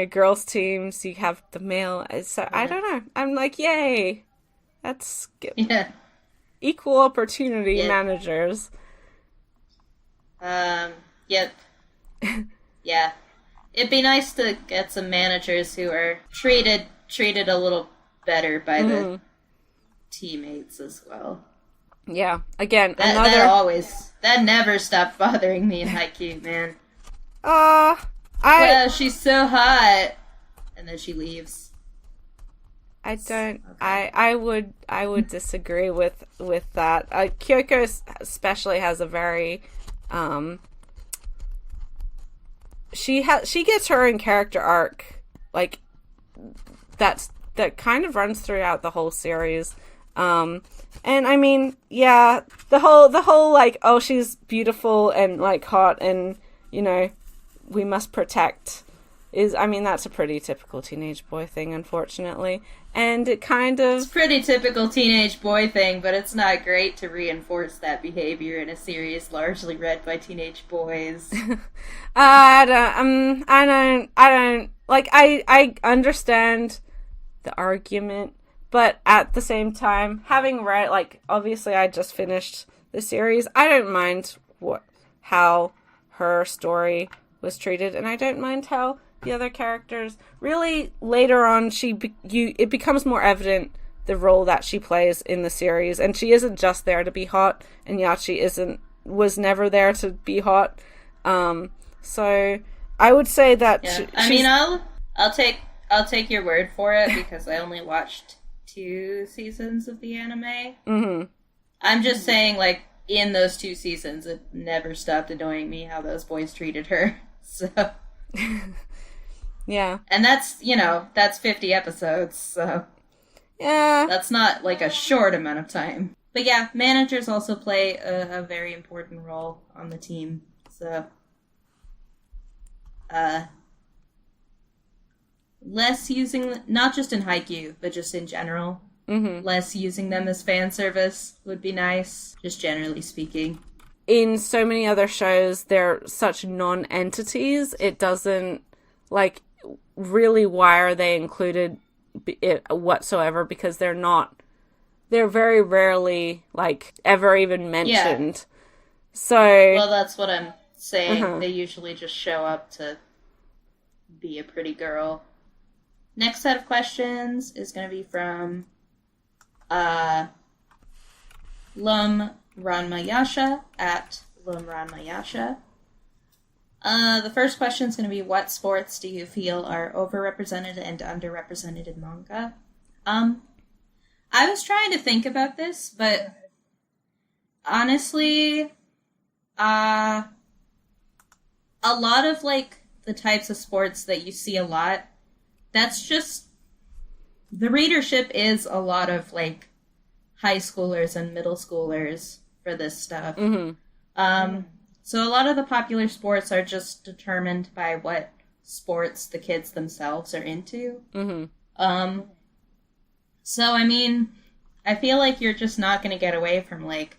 girls teams you have the male. So I don't know. I'm like, yay, that's good. Yeah. Equal opportunity managers. Yep. Yeah. It'd be nice to get some managers who are treated a little better by the teammates as well. Yeah. Again, that never stopped bothering me in Haikyuu, man. Well, she's so hot, and then she leaves. I don't. Okay. I would disagree with that. Kyoko especially has a very she gets her own character arc, like that kind of runs throughout the whole series. And I mean, yeah, the whole like, oh, she's beautiful and like hot and we must protect is, I mean, that's a pretty typical teenage boy thing, unfortunately. And it kind of... It's a pretty typical teenage boy thing, but it's not great to reinforce that behavior in a series largely read by teenage boys. I understand the argument, but at the same time, having read, like, obviously I just finished the series, I don't mind how her story was treated, and I don't mind how the other characters, really later on, it becomes more evident the role that she plays in the series, and she isn't just there to be hot, and Yachi was never there to be hot. So I would say that I'll take your word for it because I only watched 2 seasons of the anime. Mm-hmm. I'm just saying, like, in those 2 seasons, it never stopped annoying me how those boys treated her. So, yeah. And that's 50 episodes, so. Yeah. That's not, like, a short amount of time. But yeah, managers also play a very important role on the team, so. Less using, not just in Haikyuu, but just in general. Mm-hmm. Less using them as fan service would be nice, just generally speaking. In so many other shows, they're such non-entities, it doesn't, like, really why are they included it whatsoever, because they're very rarely, like, ever even mentioned. Yeah. So... Well, that's what I'm saying. Uh-huh. They usually just show up to be a pretty girl. Next set of questions is going to be from Lum Ranmayasha at Lum Ranmayasha. The first question is going to be, what sports do you feel are overrepresented and underrepresented in manga? I was trying to think about this, but honestly, a lot of, like, the types of sports that you see a lot, that's just, the readership is a lot of, like, high schoolers and middle schoolers for this stuff. Mm-hmm. So a lot of the popular sports are just determined by what sports the kids themselves are into. Mm-hmm. So, I mean, I feel like you're just not going to get away from, like,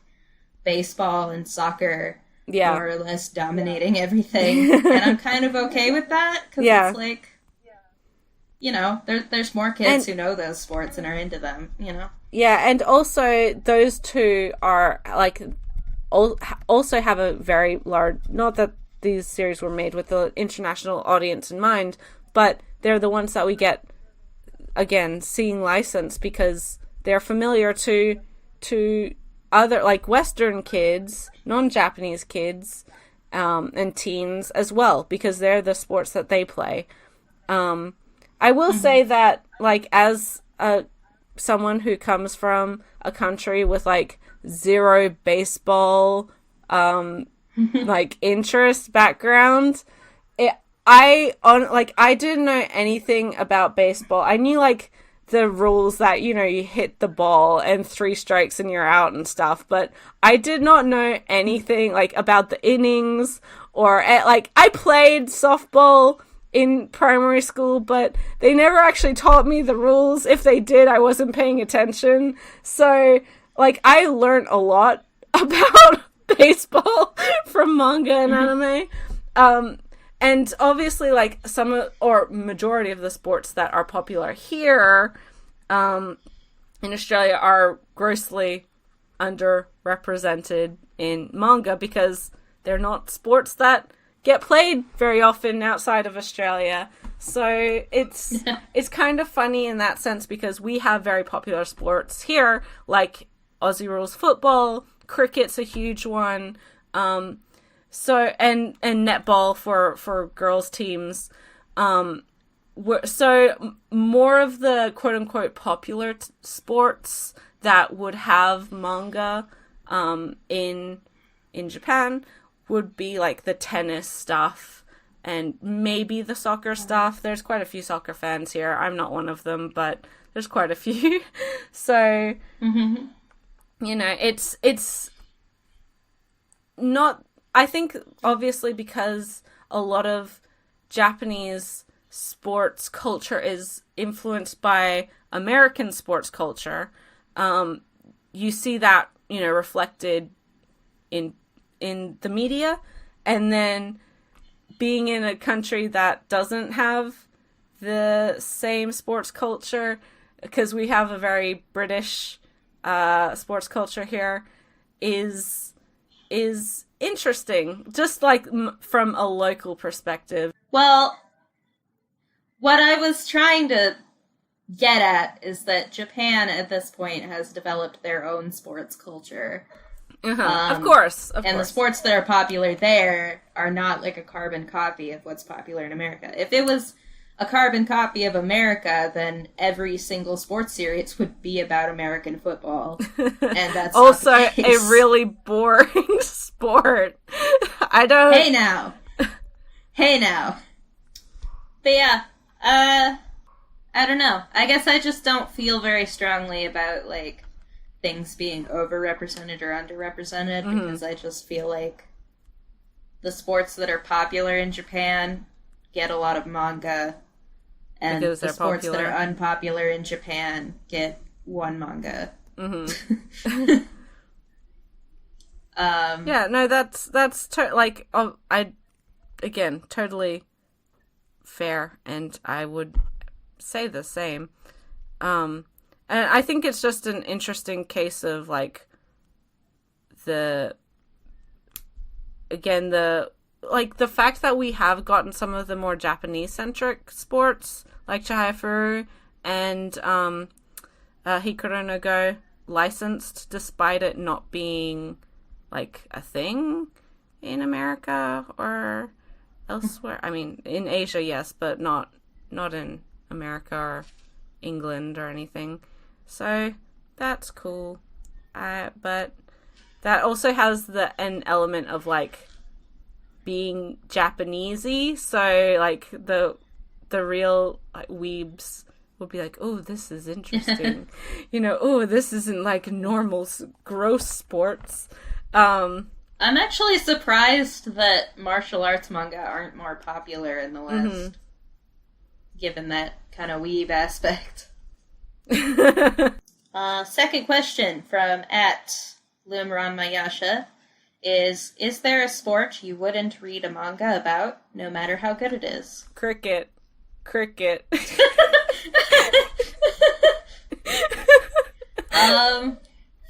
baseball and soccer more or less dominating everything. And I'm kind of okay with that, because it's like, you know, there's more kids who know those sports and are into them, you know? Yeah, and also those two are, like, also have a very large, not that these series were made with the international audience in mind, but they're the ones that we get, again, seeing licensed because they're familiar to other, like, Western kids, non-Japanese kids, and teens as well, because they're the sports that they play. I will say that, like, as someone who comes from a country with, like, zero baseball, like, interest background, I didn't know anything about baseball. I knew, like, the rules that, you know, you hit the ball and 3 strikes and you're out and stuff, but I did not know anything, like, about the innings or, like, I played softball in primary school, but they never actually taught me the rules. If they did, I wasn't paying attention. So, like, I learned a lot about baseball from manga and anime. And obviously, like, majority of the sports that are popular here in Australia are grossly underrepresented in manga because they're not sports that get played very often outside of Australia. So it's kind of funny in that sense because we have very popular sports here, like Aussie rules football, cricket's a huge one, so and netball for girls teams. So more of the quote unquote popular sports that would have manga in Japan would be like the tennis stuff and maybe the soccer stuff. There's quite a few soccer fans here. I'm not one of them, but there's quite a few. So, you know, it's not, I think obviously because a lot of Japanese sports culture is influenced by American sports culture, you see that, you know, reflected in the media, and then being in a country that doesn't have the same sports culture, because we have a very British sports culture here, is interesting, just like from a local perspective. Well, what I was trying to get at is that Japan at this point has developed their own sports culture. Of course. And the sports that are popular there are not like a carbon copy of what's popular in America. If it was a carbon copy of America, then every single sports series would be about American football. And that's also a really boring sport. I don't... Hey now. But yeah, I don't know. I guess I just don't feel very strongly about, like, things being overrepresented or underrepresented, because I just feel like the sports that are popular in Japan get a lot of manga, and the sports that are unpopular in Japan get one manga. Yeah, no, that's again, totally fair, and I would say the same. And I think it's just an interesting case of, like, the fact that we have gotten some of the more Japanese-centric sports, like Chihayafuru and Hikaru no Go, licensed, despite it not being, like, a thing in America or elsewhere. I mean, in Asia, yes, but not in America or England or anything. So that's cool. But that also has an element of, like, being Japanesey. So, like, the real, like, weebs would be like, oh, this is interesting. You know, oh, this isn't like normal gross sports. Oh I'm actually surprised that martial arts manga aren't more popular in the West, given that kind of weeb aspect. Second question from @Lumranmayasha is there a sport you wouldn't read a manga about, no matter how good it is? Cricket.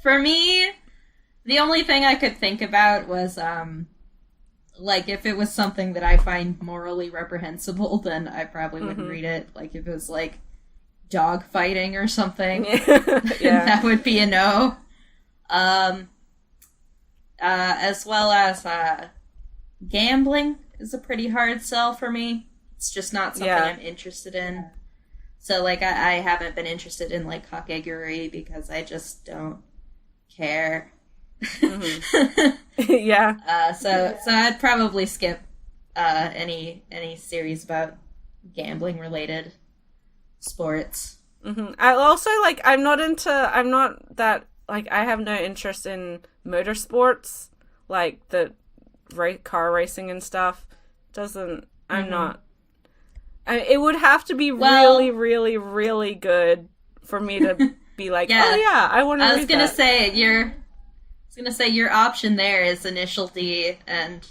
For me, the only thing I could think about was, like, if it was something that I find morally reprehensible, then I probably wouldn't read it. Like, if it was, like, dog fighting or something, that would be a no. As well as, gambling is a pretty hard sell for me. It's just not something I'm interested in. So, like, I haven't been interested in, like, Kakegurui because I just don't care. So I'd probably skip any series about gambling related sports. I also, like, I'm not that, like, I have no interest in motorsports, like the car racing and stuff. I'm not. It would have to be really, really, really good for me to be like, oh yeah, I want to read that. I was gonna say your option there is Initial D, and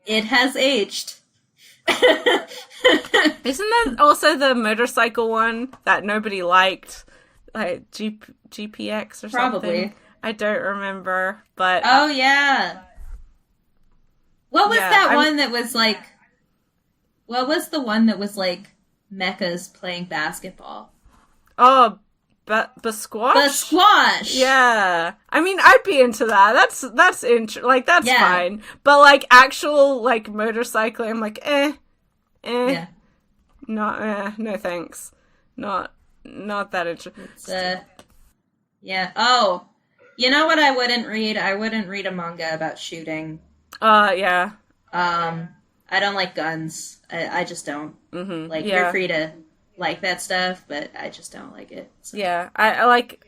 it has aged. Isn't that also the motorcycle one that nobody liked, like GPX or something? Probably. I don't remember, but oh yeah. What was that one that was like? What was the one that was like mechas playing basketball? Oh, Basquash? Basquash! Yeah. I mean, I'd be into that. That's fine. But, like, actual, like, motorcycling, I'm like, Yeah. No thanks. Not that interesting. Yeah. Oh, you know what I wouldn't read? I wouldn't read a manga about shooting. Yeah. I don't like guns. I just don't. Like, you're free to like that stuff, but I just don't like it. So. Yeah, I like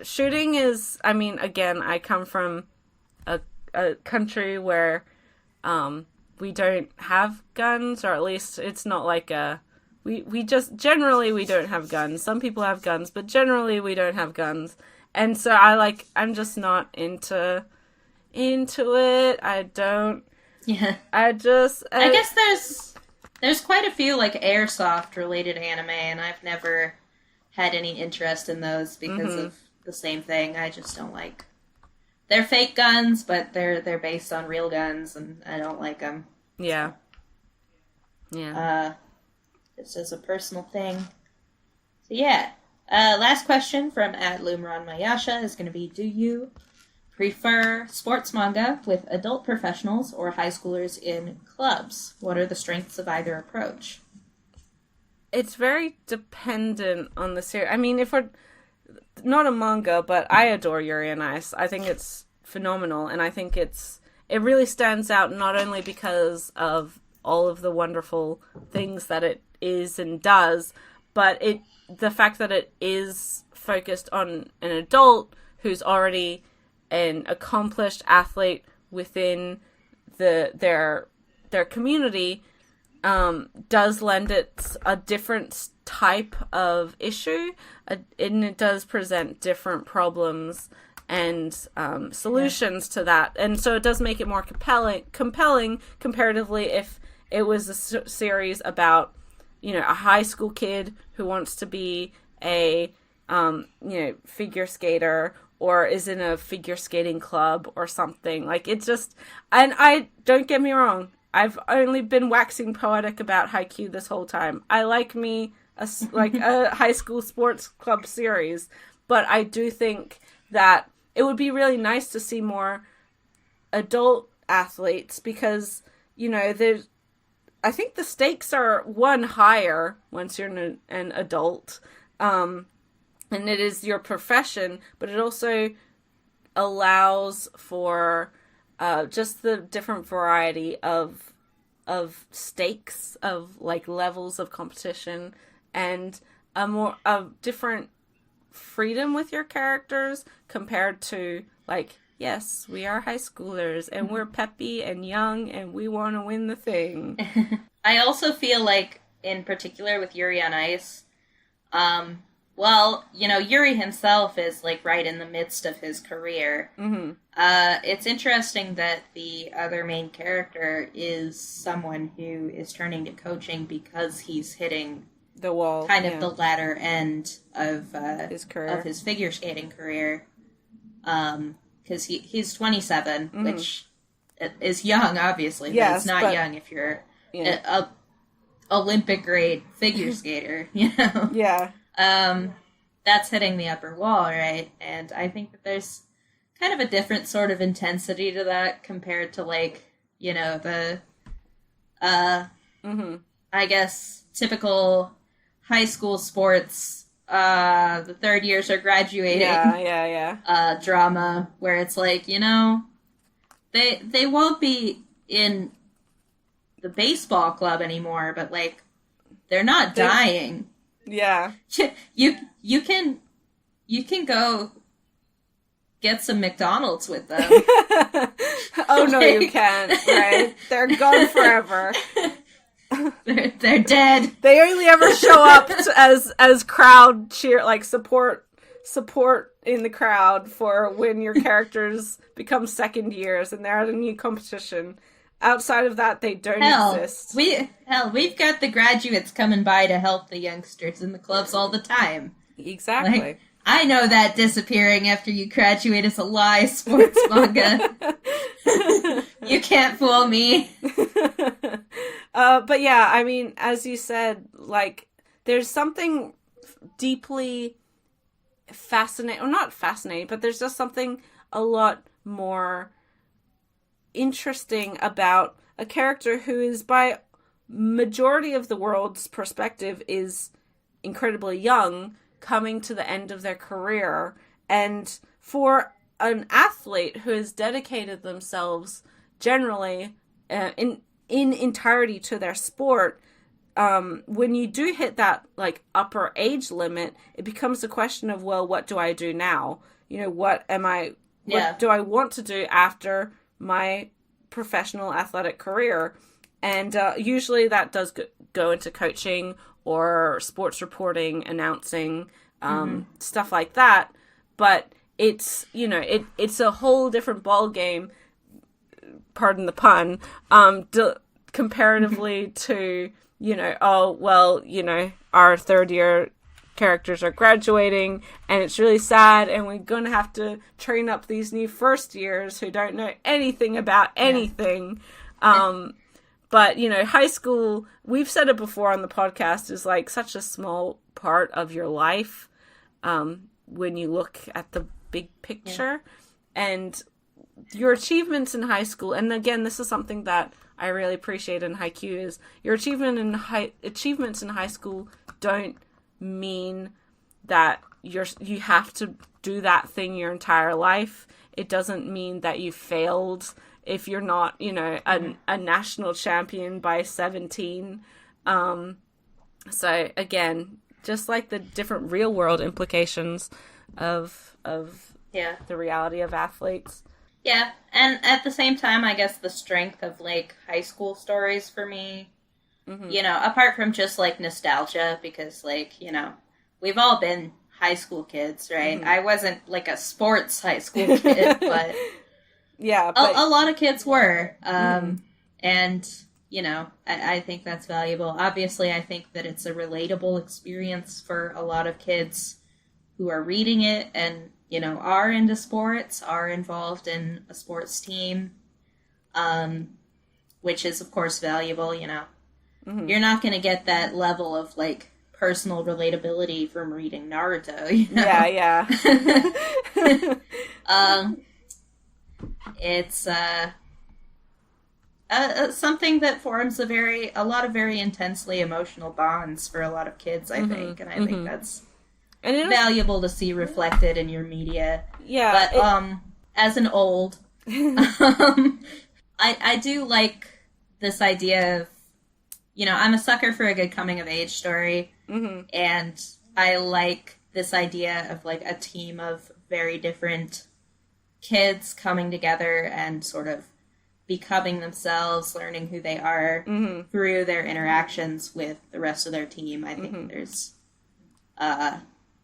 shooting is. I mean, again, I come from a country where we don't have guns, or at least it's not like we just generally we don't have guns. Some people have guns, but generally we don't have guns, and so I'm just not into it. I don't. Yeah. I guess there's quite a few, like, airsoft related anime, and I've never had any interest in those because of the same thing. I just don't like. They're fake guns, but they're based on real guns, and I don't like them. Yeah. Yeah. This is a personal thing. So yeah. Last question from @Lumranmayasha is going to be: do you prefer sports manga with adult professionals or high schoolers in clubs? What are the strengths of either approach? It's very dependent on the series. I mean, if we're not a manga, but I adore Yuri on Ice. I think it's phenomenal, and I think it really stands out not only because of all of the wonderful things that it is and does, but the fact that it is focused on an adult who's already an accomplished athlete within their community does lend it a different type of issue, and it does present different problems and solutions to that, and so it does make it more compelling comparatively if it was a series about a high school kid who wants to be a figure skater, or is in a figure skating club or something. Like, it just... And I... Don't get me wrong. I've only been waxing poetic about Haikyuu this whole time. I like me a high school sports club series. But I do think that it would be really nice to see more adult athletes because, there's... I think the stakes are, higher once you're an adult. And it is your profession, but it also allows for just the different variety of stakes, of, like, levels of competition. And a different freedom with your characters compared to, like, yes, we are high schoolers and we're peppy and young and we want to win the thing. I also feel like, in particular with Yuri on Ice, well, you know, Yuri himself is, like, right in the midst of his career. Mm-hmm. It's interesting that the other main character is someone who is turning to coaching because he's hitting the wall, kind of the latter end of his career, of his figure skating career. Because he's 27, mm-hmm. which is young, obviously, yes, but it's not young if you're a Olympic grade figure skater, you know? Yeah. That's hitting the upper wall, right? And I think that there's kind of a different sort of intensity to that compared to, like, you know, the, mm-hmm. I guess, typical high school sports, the third years are graduating. Drama, where it's like, you know, they won't be in the baseball club anymore, but, like, they're not dying. Yeah. You can go get some McDonald's with them. Oh, no, you can't, right? They're gone forever. They're dead. They only ever show up as crowd cheer, like support in the crowd for when your characters become second years and they're at a new competition. Outside of that, they don't exist. We've got the graduates coming by to help the youngsters in the clubs all the time. Exactly. Like, I know that disappearing after you graduate is a lie, sports manga. You can't fool me. But yeah, I mean, as you said, like, there's something deeply fascinating, or not fascinating, but there's just something a lot more interesting about a character who is, by majority of the world's perspective, is incredibly young, coming to the end of their career. And for an athlete who has dedicated themselves generally in entirety to their sport, when you do hit that, like, upper age limit, it becomes a question of, well, what do I do now? You know, what do I want to do after my professional athletic career? And usually that does go into coaching or sports reporting, announcing, stuff like that. But it's, you know, it's a whole different ball game, pardon the pun, comparatively to, you know, oh, well, you know, our third year characters are graduating and it's really sad and we're going to have to train up these new first years who don't know anything about anything. But, you know, high school, we've said it before on the podcast, is like such a small part of your life when you look at the big picture. And your achievements in high school, and again, this is something that I really appreciate in Haikyuu, is your achievements in high school don't mean that you have to do that thing your entire life. It doesn't mean that you failed if you're not, you know, a national champion by 17. So again, just like the different real world implications of the reality of athletes. Yeah, and at the same time, I guess the strength of, like, high school stories for me, you know, apart from just, like, nostalgia, because, like, you know, we've all been high school kids, right? I wasn't, like, a sports high school kid, but yeah, a lot of kids were. And, you know, I think that's valuable. Obviously, I think that it's a relatable experience for a lot of kids who are reading it and, you know, are into sports, are involved in a sports team, which is, of course, valuable, you know. You're not going to get that level of, like, personal relatability from reading Naruto, you know? Yeah. It's something that forms a lot of very intensely emotional bonds for a lot of kids, I think, and I think that's valuable to see reflected in your media. Yeah. But as an old, I do like this idea of, you know, I'm a sucker for a good coming of age story, and I like this idea of like a team of very different kids coming together and sort of becoming themselves, learning who they are through their interactions with the rest of their team. I think there's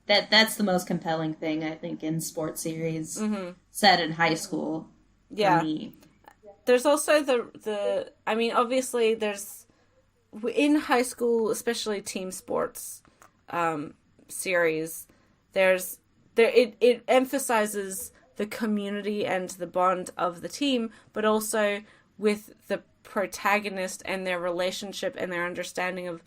that's the most compelling thing, I think, in sports series set in high school for me. There's also the I mean, obviously there's in high school, especially team sports series, it emphasizes the community and the bond of the team, but also with the protagonist and their relationship and their understanding of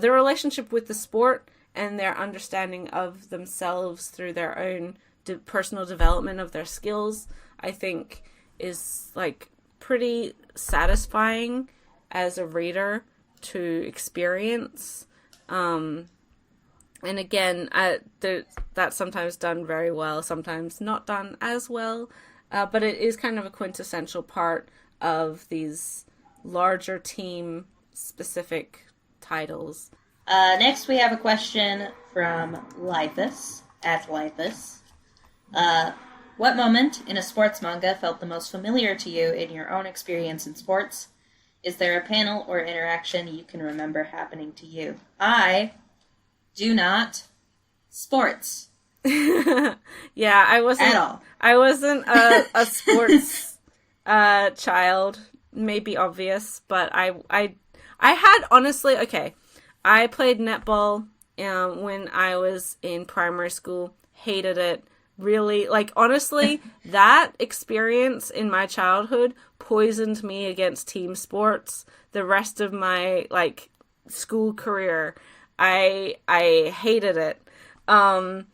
their relationship with the sport and their understanding of themselves through their own personal development of their skills, I think is like pretty satisfying as a reader to experience. And again, that's sometimes done very well, sometimes not done as well. But it is kind of a quintessential part of these larger team-specific titles. Next, we have a question from Lythus, at Lythus. What moment in a sports manga felt the most familiar to you in your own experience in sports? Is there a panel or interaction you can remember happening to you? I do not sports. Yeah, I wasn't at all. I wasn't a sports child. Maybe obvious, but I had honestly I played netball when I was in primary school. Hated it. Really, like, honestly, that experience in my childhood poisoned me against team sports the rest of my, like, school career. I hated it. And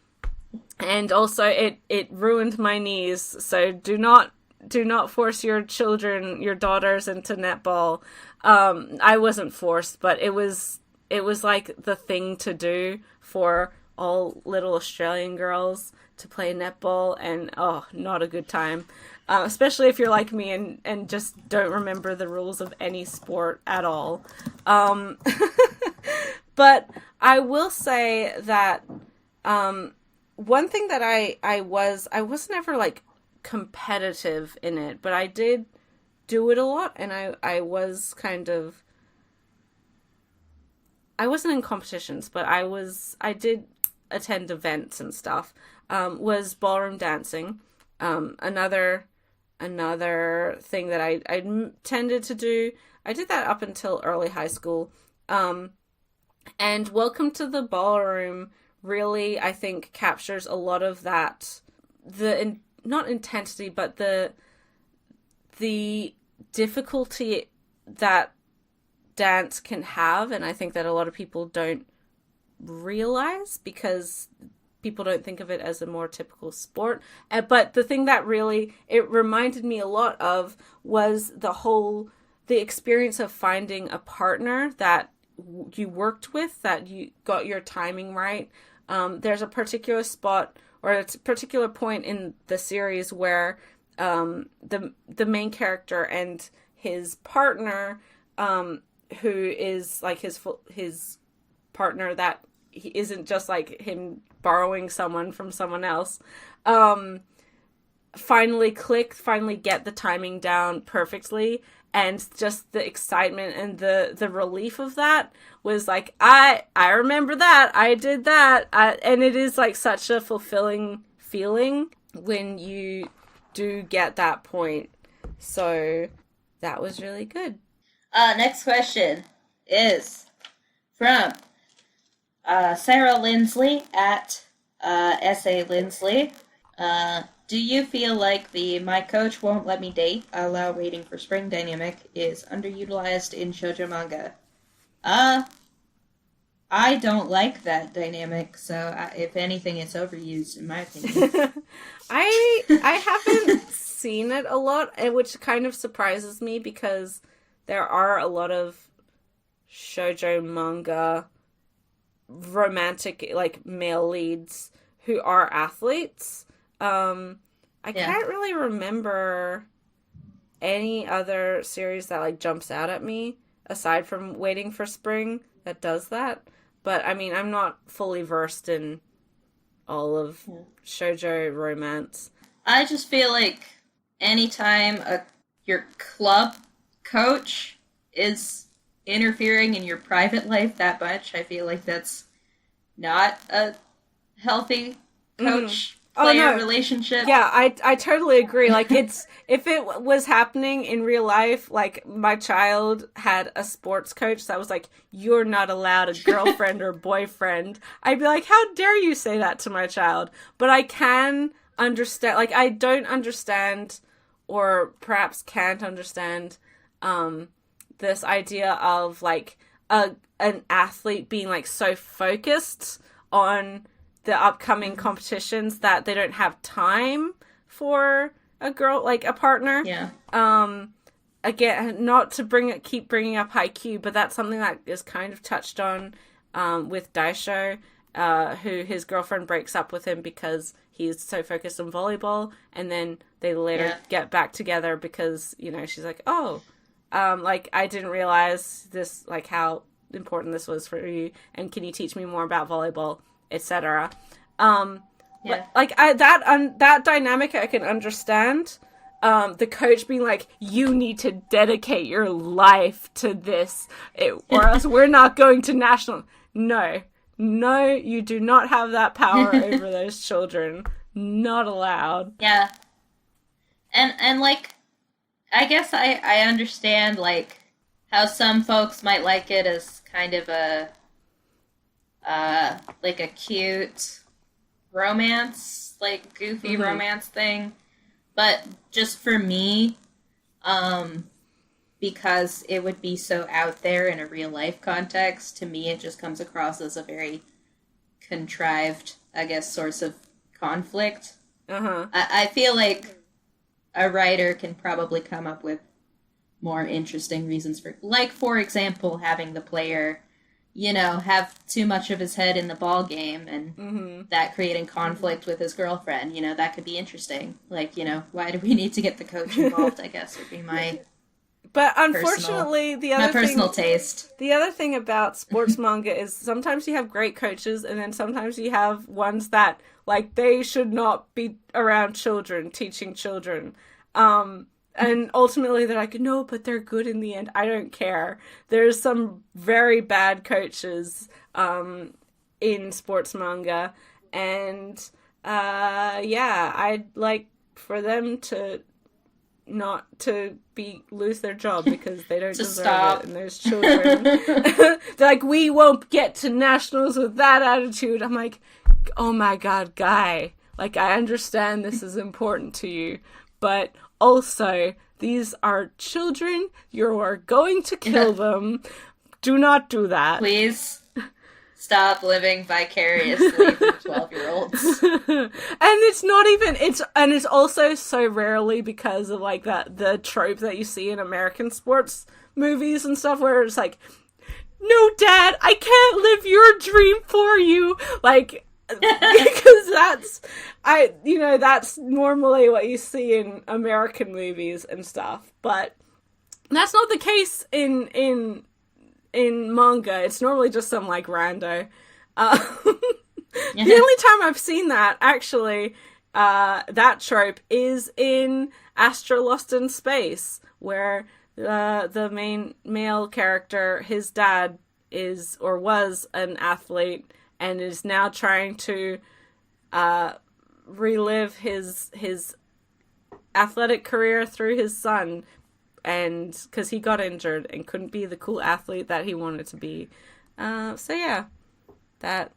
also it ruined my knees. So do not force your children, your daughters into netball. I wasn't forced, but it was like the thing to do for all little Australian girls to play netball, and not a good time. Especially if you're like me and just don't remember the rules of any sport at all. But I will say that one thing that I was never like competitive in it, but I did do it a lot, and I was kind of, I wasn't in competitions, but I did attend events and stuff. Was ballroom dancing. Another thing that I tended to do. I did that up until early high school. And Welcome to the Ballroom really, I think, captures a lot of that, not intensity, but the difficulty that dance can have, and I think that a lot of people don't realize because people don't think of it as a more typical sport. But the thing that really it reminded me a lot of was the experience of finding a partner that you worked with, that you got your timing right. There's a particular spot or a particular point in the series where the main character and his partner, who is like his partner that he isn't just like him borrowing someone from someone else, finally get the timing down perfectly. And just the excitement and the relief of that was like, I remember that, I did that. And it is like such a fulfilling feeling when you do get that point. So that was really good. Next question is from Sarah Lindsley at S.A. Lindsley. Do you feel like the "my coach won't let me date" a la Waiting for Spring dynamic is underutilized in shoujo manga? I don't like that dynamic, so if anything, it's overused in my opinion. I haven't seen it a lot, which kind of surprises me because there are a lot of shoujo manga romantic, like, male leads who are athletes. I can't really remember any other series that like jumps out at me aside from Waiting for Spring that does that. But, I mean, I'm not fully versed in all of shoujo romance. I just feel like anytime your club coach is interfering in your private life that much, I feel like that's not a healthy coach-player relationship. Yeah, I totally agree. Like, if it was happening in real life, like, my child had a sports coach that was like, you're not allowed a girlfriend or boyfriend, I'd be like, how dare you say that to my child? But I can understand, like, I don't understand, or perhaps can't understand, this idea of, like, an athlete being, like, so focused on the upcoming competitions that they don't have time for a girl, like, a partner. Yeah. Again, not to keep bringing up Haikyuu, but that's something that is kind of touched on, with Daisho, who his girlfriend breaks up with him because he's so focused on volleyball, and then they later get back together because, you know, she's like, oh, like, I didn't realize this, like, how important this was for you, and can you teach me more about volleyball, etc. Like, that dynamic I can understand. The coach being like, you need to dedicate your life to this, or else we're not going to national. No, you do not have that power over those children. Not allowed. Yeah. And like, I guess I understand, like, how some folks might like it as kind of like a cute romance, like, goofy romance thing. But just for me, because it would be so out there in a real life context, to me it just comes across as a very contrived, I guess, source of conflict. I feel like a writer can probably come up with more interesting reasons for, like, for example, having the player, you know, have too much of his head in the ball game, and that creating conflict with his girlfriend. You know, that could be interesting. Like, you know, why do we need to get the coach involved, I guess, would be my But unfortunately, personal taste. The other thing about sports manga is sometimes you have great coaches, and then sometimes you have ones that, like, they should not be around children, teaching children. And ultimately they're like, no, but they're good in the end. I don't care. There's some very bad coaches in sports manga. And I'd like for them to not to lose their job because they don't deserve it. And there's children. They're like, we won't get to nationals with that attitude. I'm like, oh my god, guy. Like, I understand this is important to you, but also, these are children. You are going to kill them. Do not do that. Please stop living vicariously for 12-year-olds. And it's not even, it's also so rarely because of, like, the trope that you see in American sports movies and stuff where it's like, no, Dad, I can't live your dream for you. Like, because that's normally what you see in American movies and stuff, but that's not the case in manga. It's normally just some, like, rando. The only time I've seen that, actually, that trope is in Astro Lost in Space, where the main male character, his dad is or was an athlete, and is now trying to relive his athletic career through his son, and because he got injured and couldn't be the cool athlete that he wanted to be. So yeah, that.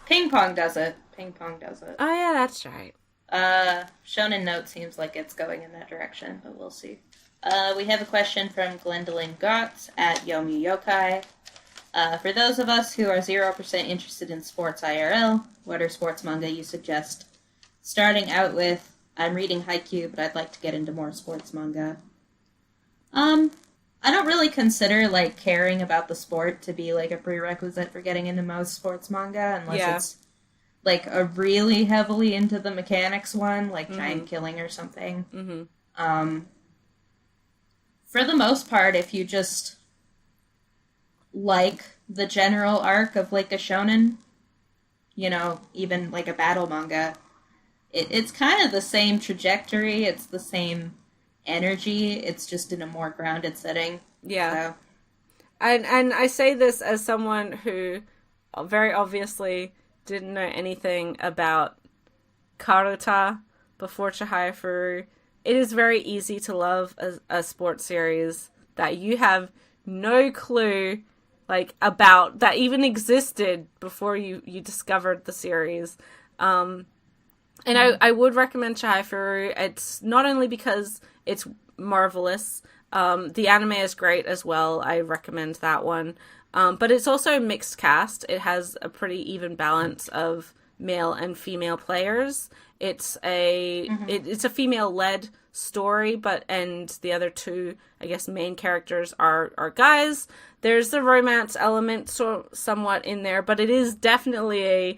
Ping Pong does it. Ping Pong does it. Oh yeah, that's right. Shonen Note seems like it's going in that direction, but we'll see. We have a question from Gwendolyn Gotts at Yomu Yokai. For those of us who are 0% interested in sports IRL, what are sports manga you suggest? Starting out with, I'm reading Haikyuu, but I'd like to get into more sports manga. I don't really consider, like, caring about the sport to be, like, a prerequisite for getting into most sports manga, unless it's, like, a really heavily into the mechanics one, like Giant Killing or something. For the most part, if you just like the general arc of, like, a shonen, even, like, a battle manga, it's kind of the same trajectory, it's the same energy, it's just in a more grounded setting. Yeah. So. And I say this as someone who very obviously didn't know anything about Karuta before Chihaya Furu. It is very easy to love a sports series that you have no clue, like, about, that even existed before you discovered the series. And I would recommend Chihaya Furu. It's not only because it's marvelous, the anime is great as well. I recommend that one. But it's also a mixed cast. It has a pretty even balance of male and female players. It's a female-led story, and the other two, I guess, main characters are guys. There's the romance element somewhat in there, but it is definitely a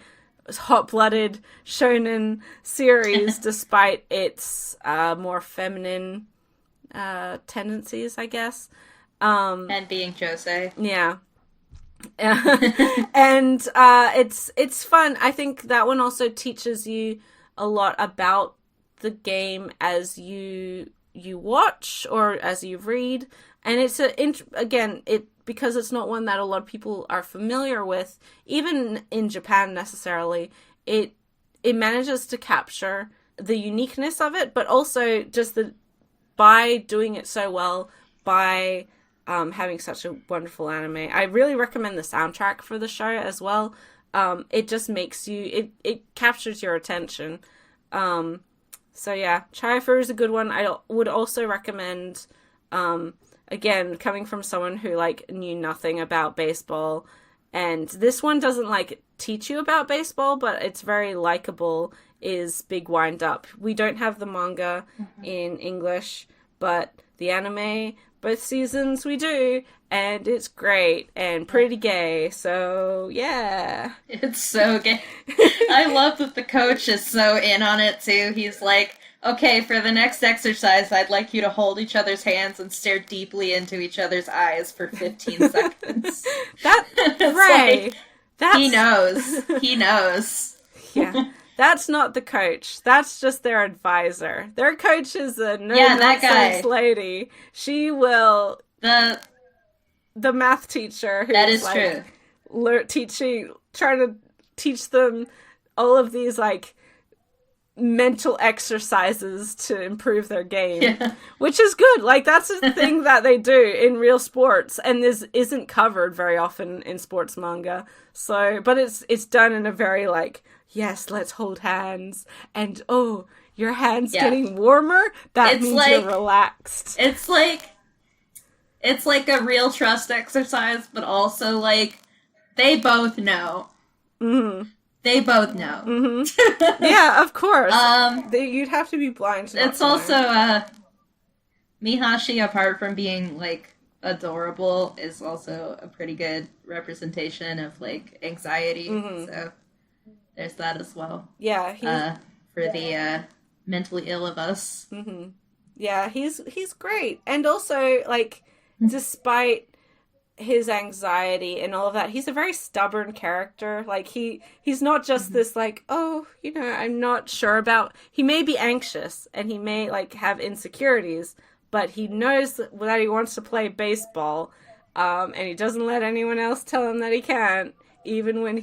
hot-blooded shonen series, despite its more feminine tendencies, I guess. And being josei. Yeah. And it's fun. I think that one also teaches you a lot about the game as you watch or as you read, and it's because it's not one that a lot of people are familiar with, even in Japan necessarily. It manages to capture the uniqueness of it, but also just by doing it so well, by having such a wonderful anime. I really recommend the soundtrack for the show as well. It just makes you, it captures your attention. So yeah, Chihaya Furu is a good one. I would also recommend, again, coming from someone who, like, knew nothing about baseball, and this one doesn't, like, teach you about baseball, but it's very likable, is Big Wind Up. We don't have the manga in English, but the anime, both seasons we do, and it's great and pretty gay, so yeah. It's so gay. I love that the coach is so in on it too. He's like, okay, for the next exercise, I'd like you to hold each other's hands and stare deeply into each other's eyes for 15 seconds. Right. He knows. He knows. Yeah. That's not the coach. That's just their advisor. Their coach is a no-nonsense lady. She will... The math teacher who's, that is like, true. Trying to teach them all of these, like, mental exercises to improve their game, which is good. Like, that's a thing that they do in real sports, and this isn't covered very often in sports manga. So, but it's done in a very, like, yes, let's hold hands, and oh, your hand's getting warmer. That means you're relaxed. It's like a real trust exercise, but also, like, they both know. Mm-hmm. They both know. Mm-hmm. Yeah, of course. You'd have to be blind. It's also, Mihashi, apart from being, like, adorable, is also a pretty good representation of, like, anxiety. Mm-hmm. So there's that as well. Yeah. For the mentally ill of us. Mm-hmm. Yeah, he's great. And also, like, despite his anxiety and all of that, he's a very stubborn character. Like, he's not just this, like, oh, I'm not sure about... He may be anxious, and he may, like, have insecurities, but he knows that he wants to play baseball, and he doesn't let anyone else tell him that he can't, even when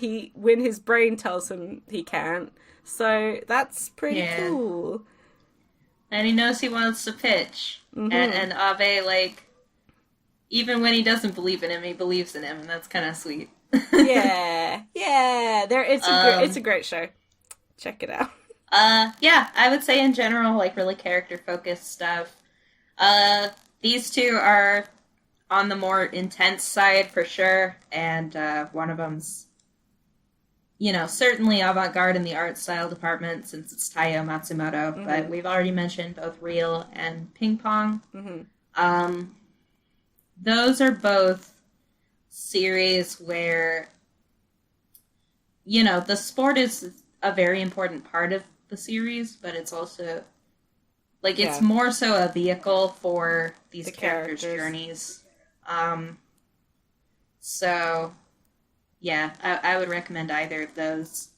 his brain tells him he can't. So that's pretty cool. And he knows he wants to pitch. Mm-hmm. And Abe, like... Even when he doesn't believe in him, he believes in him, and that's kind of sweet. Yeah. It's a great show. Check it out. Yeah, I would say in general, like, really character-focused stuff. These two are on the more intense side, for sure, and one of them's, certainly avant-garde in the art style department, since it's Taiyo Matsumoto, mm-hmm. but we've already mentioned both Real and Ping Pong. Mm-hmm. Those are both series where, the sport is a very important part of the series, but it's also, like, it's more so a vehicle for these characters' journeys. So, yeah, I would recommend either of those.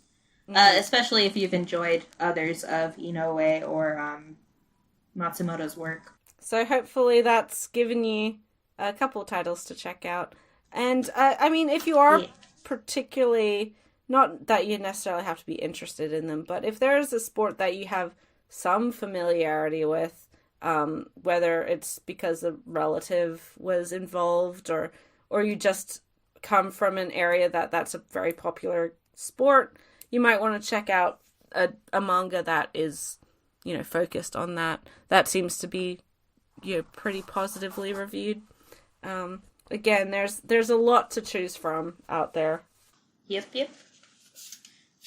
Mm-hmm. Especially if you've enjoyed others of Inoue or Matsumoto's work. So hopefully that's given you a couple of titles to check out. And I mean, if you are particularly, not that you necessarily have to be interested in them, but if there is a sport that you have some familiarity with, whether it's because a relative was involved or you just come from an area that's a very popular sport, you might want to check out a manga that is, focused on that. That seems to be, pretty positively reviewed. Again, there's a lot to choose from out there. Yep.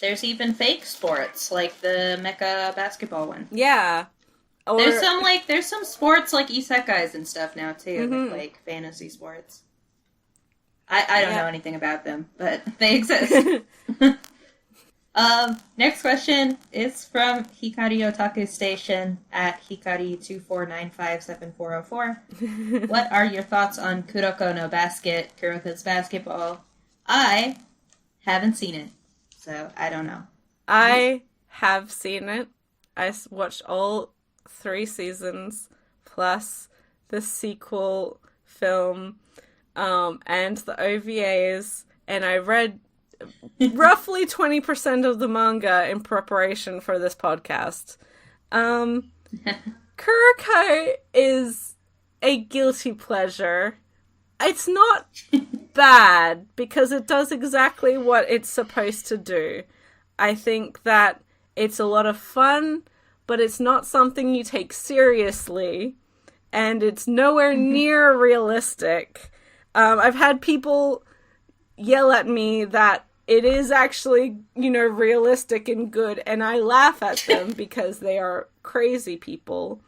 There's even fake sports, like the mecha basketball one. Yeah. Or... There's some sports like isekais and stuff now too, Mm-hmm. like fantasy sports. I don't know anything about them, but they exist. Next question is from Hikari Otaku Station at Hikari2495740. What are your thoughts on Kuroko no Basket, Kuroko's basketball? I haven't seen it, so I don't know. I have seen it. I watched all 3 seasons, plus the sequel film, and the OVAs, and I read roughly 20% of the manga in preparation for this podcast. Kuroko is a guilty pleasure. It's not bad because it does exactly what it's supposed to do. I think that it's a lot of fun, but it's not something you take seriously, and it's nowhere near realistic. I've had people yell at me that it is actually, realistic and good, and I laugh at them because they are crazy people.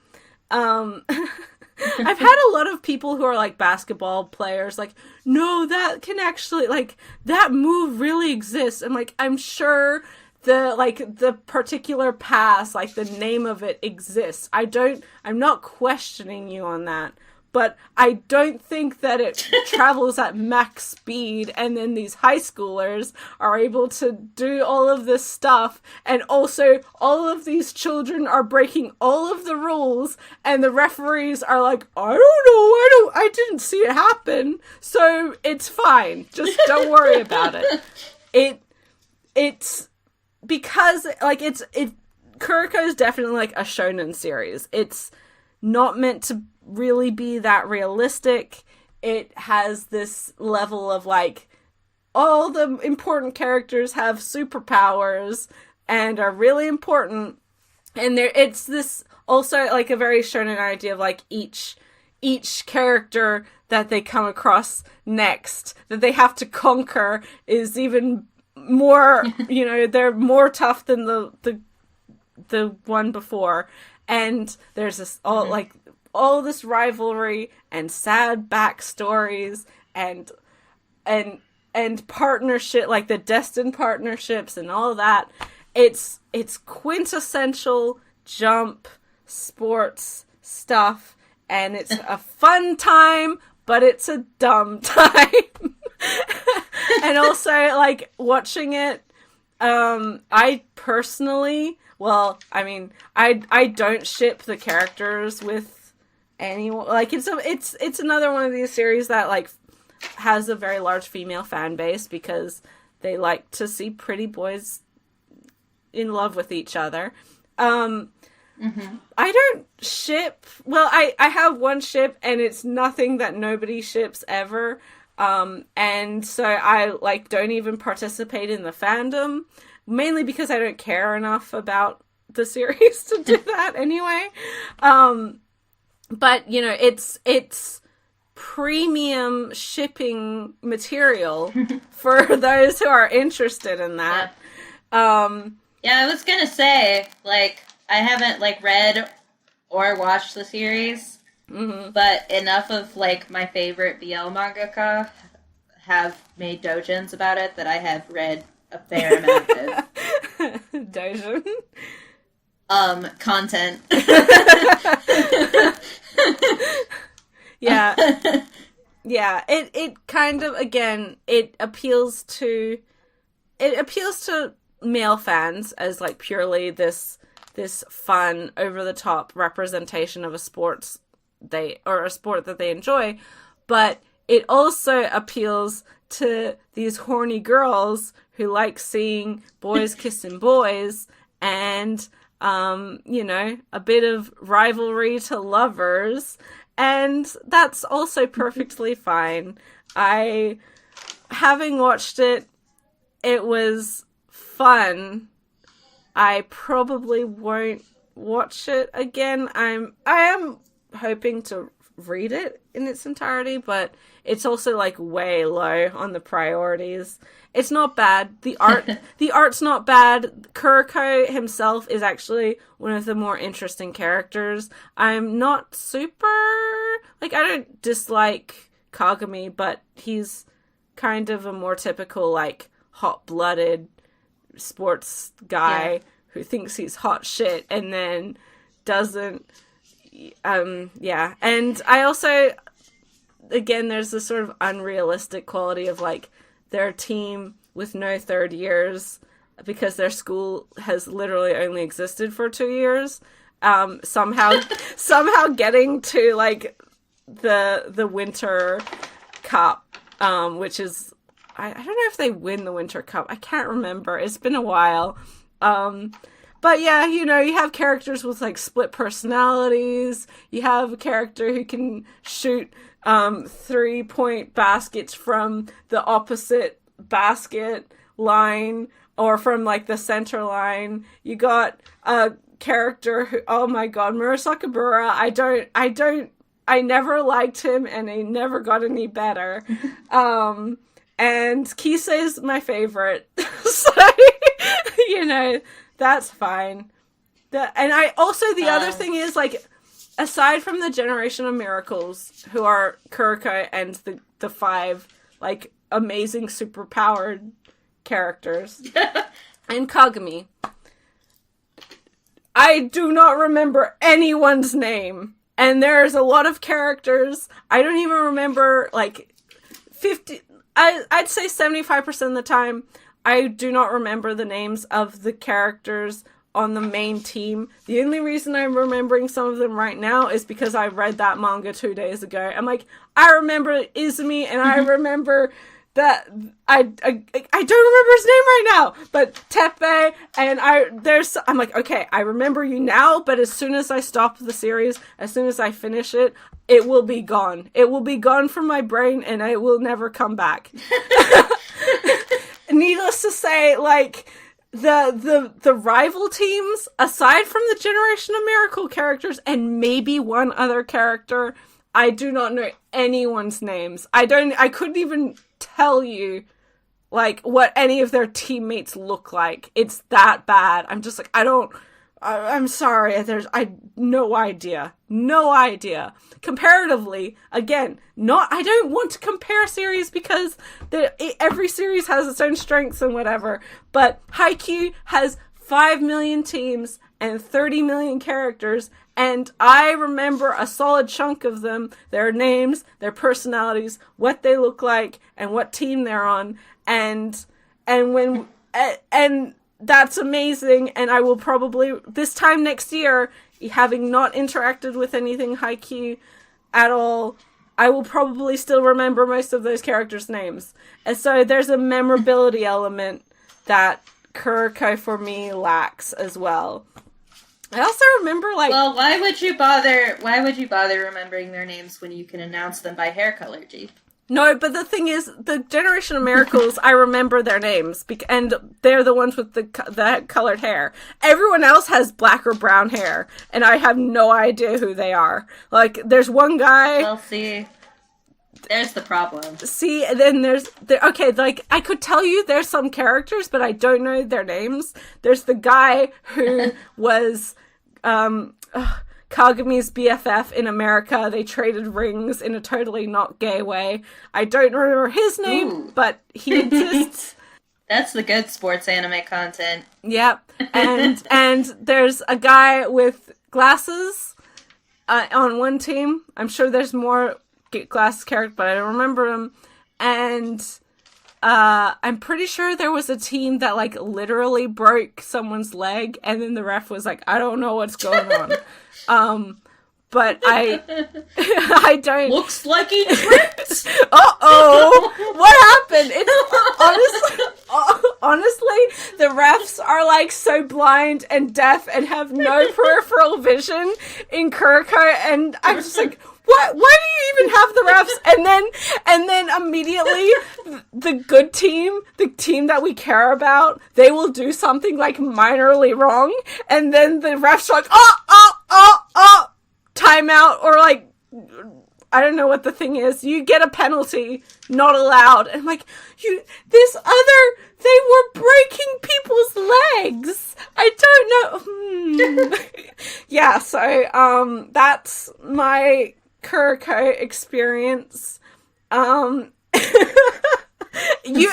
I've had a lot of people who are like basketball players, like, no, that can actually, like, that move really exists. And like, I'm sure the particular pass, like the name of it exists. I'm not questioning you on that. But I don't think that it travels at max speed, and then these high schoolers are able to do all of this stuff, and also all of these children are breaking all of the rules, and the referees are like, I don't know, I didn't see it happen, so it's fine, just don't worry about it. It's because, like, Kuroko is definitely like a shonen series. It's not meant to really be that realistic. It has this level of like, all the important characters have superpowers and are really important, and it's this also like a very shonen idea of like each character that they come across next that they have to conquer is even more they're more tough than the one before, and there's this all this rivalry and sad backstories and partnership, like the destined partnerships and all that. It's quintessential Jump sports stuff, and it's a fun time, but it's a dumb time. And also, like, watching it, I personally, I don't ship the characters with anyone. Like, it's another one of these series that like has a very large female fan base because they like to see pretty boys in love with each other. I don't ship. Well, I have one ship, and it's nothing that nobody ships ever. And so I like don't even participate in the fandom, mainly because I don't care enough about the series to do that anyway. But it's premium shipping material for those who are interested in that. Yeah, I was gonna say, like, I haven't like read or watched the series. But enough of like my favorite BL mangaka have made doujins about it that I have read a fair amount of doujin content. Yeah, Yeah, it kind of, again, it appeals to male fans as like purely this fun, over the top representation of a sport that they enjoy, but it also appeals to these horny girls who like seeing boys kissing boys and a bit of rivalry to lovers, and that's also perfectly fine. Having watched it, it was fun. I probably won't watch it again. I am hoping to read it in its entirety, but it's also like way low on the priorities. It's not bad. The art's not bad. Kuroko himself is actually one of the more interesting characters. I'm not super, like, I don't dislike Kagami, but he's kind of a more typical, like, hot-blooded sports guy who thinks he's hot shit and then doesn't. And I also, again, there's this sort of unrealistic quality of, like, their team with no third years because their school has literally only existed for 2 years. Somehow getting to, like, the Winter Cup, which is, I don't know if they win the Winter Cup. I can't remember. It's been a while. But yeah, you have characters with, like, split personalities. You have a character who can shoot 3-point baskets from the opposite basket line or from, like, the center line. You got a character who, oh my god, Murasakibura, I never liked him and he never got any better. And Kisei's my favorite. So, that's fine. The other thing is, like, aside from the Generation of Miracles, who are Kuroko and the 5, like, amazing superpowered characters, and Kagami, I do not remember anyone's name. And there's a lot of characters. I don't even remember, like, I'd say 75% of the time, I do not remember the names of the characters on the main team. The only reason I'm remembering some of them right now is because I read that manga 2 days ago. I'm like, I remember Izumi, and I remember that I don't remember his name right now, but Tepe, and I'm like, okay, I remember you now, but as soon as I stop the series, as soon as I finish it, it will be gone. It will be gone from my brain, and it will never come back. Needless to say, like, the rival teams, aside from the Generation of Miracle characters and maybe one other character, I do not know anyone's names. I couldn't even tell you, like, what any of their teammates look like. It's that bad. I'm just like, I'm sorry, no idea. Comparatively, again, I don't want to compare series because every series has its own strengths and whatever, but Haikyuu has 5 million teams and 30 million characters, and I remember a solid chunk of them, their names, their personalities, what they look like, and what team they're on, and that's amazing, and I will probably, this time next year, having not interacted with anything Haikyuu at all, I will probably still remember most of those characters' names. And so there's a memorability element that Kuroko for me lacks as well. I also remember, like... Well, why would you bother remembering their names when you can announce them by hair color, G? No, but the thing is, the Generation of Miracles, I remember their names, and they're the ones with the colored hair. Everyone else has black or brown hair, and I have no idea who they are. Like, there's one guy... Well, see, there's the problem. See, and then okay, like, I could tell you there's some characters, but I don't know their names. There's the guy who was... Kagami's BFF in America. They traded rings in a totally not gay way. I don't remember his name, but he exists. That's the good sports anime content. Yep. And there's a guy with glasses on one team. I'm sure there's more glasses character, but I don't remember him. And I'm pretty sure there was a team that, like, literally broke someone's leg, and then the ref was like, I don't know what's going on. But I don't... Looks like he tripped! Uh-oh! What happened? It's honestly, the refs are, like, so blind and deaf and have no peripheral vision in Kuroko, and I'm just like, what? Why do you even have the refs? And then immediately, the good team, the team that we care about, they will do something, like, minorly wrong, and then the refs are like, timeout, or, like, I don't know what the thing is. You get a penalty, not allowed. And I'm like, they were breaking people's legs. I don't know. Yeah, so, that's my Kuroko experience. It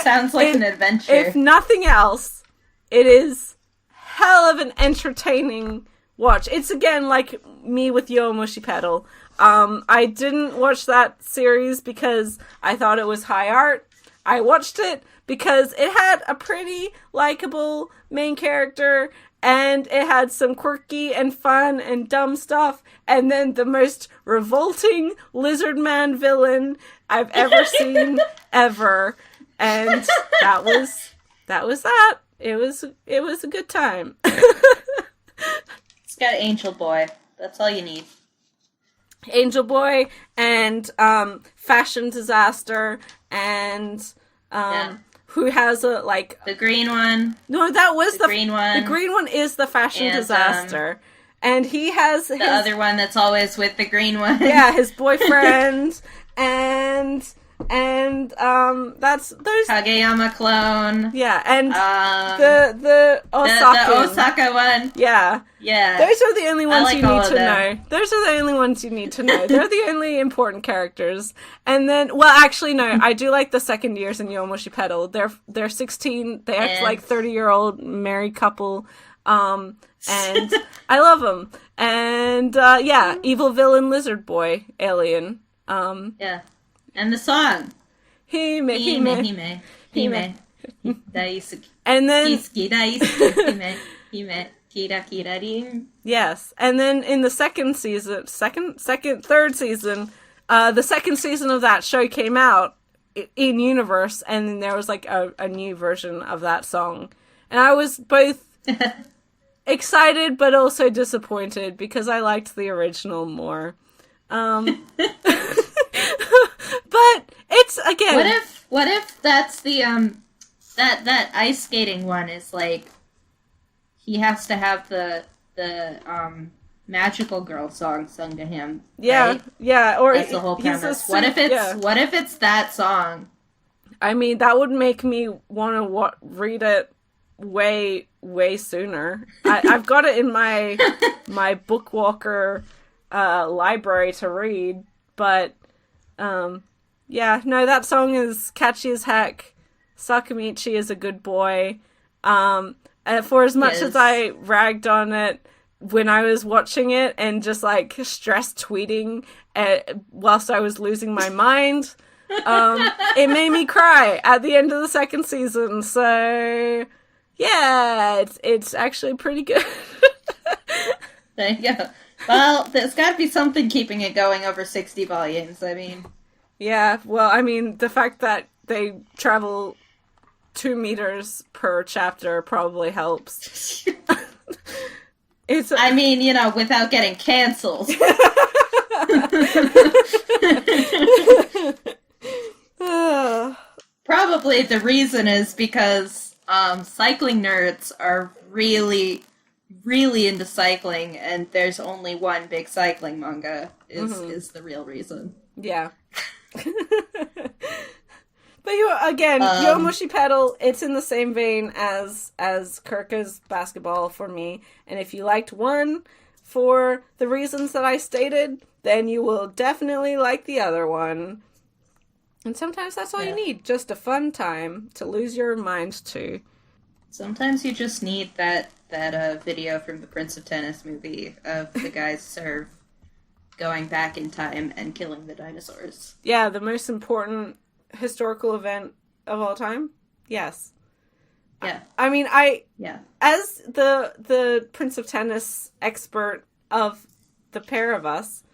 sounds like an adventure. If nothing else, it is hell of an entertaining watch. It's, again, like me with Yowamushi Pedal. I didn't watch that series because I thought it was high art. I watched it because it had a pretty likable main character, and it had some quirky and fun and dumb stuff, and then the most revolting lizard man villain I've ever seen, ever. And that was that. It was a good time. It's got Angel Boy. That's all you need. Angel Boy and Fashion Disaster and who has a, like, the green one. No, that was the green one. The green one is the Fashion Disaster. And he has the other one that's always with the green one. Yeah, his boyfriend and that's those Kageyama clone. Yeah, and the Osaka. The Osaka one. Yeah. Yeah. Those are the only ones you need to know. them. Those are the only ones you need to know. They're the only important characters. And then, well, actually, no, I do like the second years in Yowamushi Pedal. They're 16. They act like 30-year-old married couple. And I love them. And, yeah, evil villain lizard boy alien. Yeah. And the song. Hime. Daisuki. And then... Kisuki daisuki. Hime. Kira kira rin. Yes. And then in the third season, the second season of that show came out in universe, and then there was, like, a new version of that song. And I was both excited but also disappointed because I liked the original more. But it's, again... What if that's the, that ice skating one is, like, he has to have the magical girl song sung to him, right? Yeah, or... That's the whole premise. What if it's that song? I mean, that would make me want to read it way, way sooner. I've got it in my Bookwalker library to read, but... yeah, no, that song is catchy as heck. Sakamichi is a good boy. For as much as I ragged on it when I was watching it and just, like, stress tweeting whilst I was losing my mind, it made me cry at the end of the second season. So, yeah, it's actually pretty good. There you go. Well, there's got to be something keeping it going over 60 volumes. I mean... Yeah, well, I mean, the fact that they travel 2 meters per chapter probably helps. I mean, you know, without getting canceled. Probably the reason is because cycling nerds are really, really into cycling, and there's only one big cycling manga is the real reason. Yeah. But Yowamushi Pedal, it's in the same vein as Kurka's basketball for me. And if you liked one for the reasons that I stated, then you will definitely like the other one. And sometimes that's all you need, just a fun time to lose your mind to. Sometimes you just need that video from the Prince of Tennis movie of the guys serve going back in time and killing the dinosaurs. Yeah, the most important historical event of all time? Yes. Yeah. I mean, as the Prince of Tennis expert of the pair of us,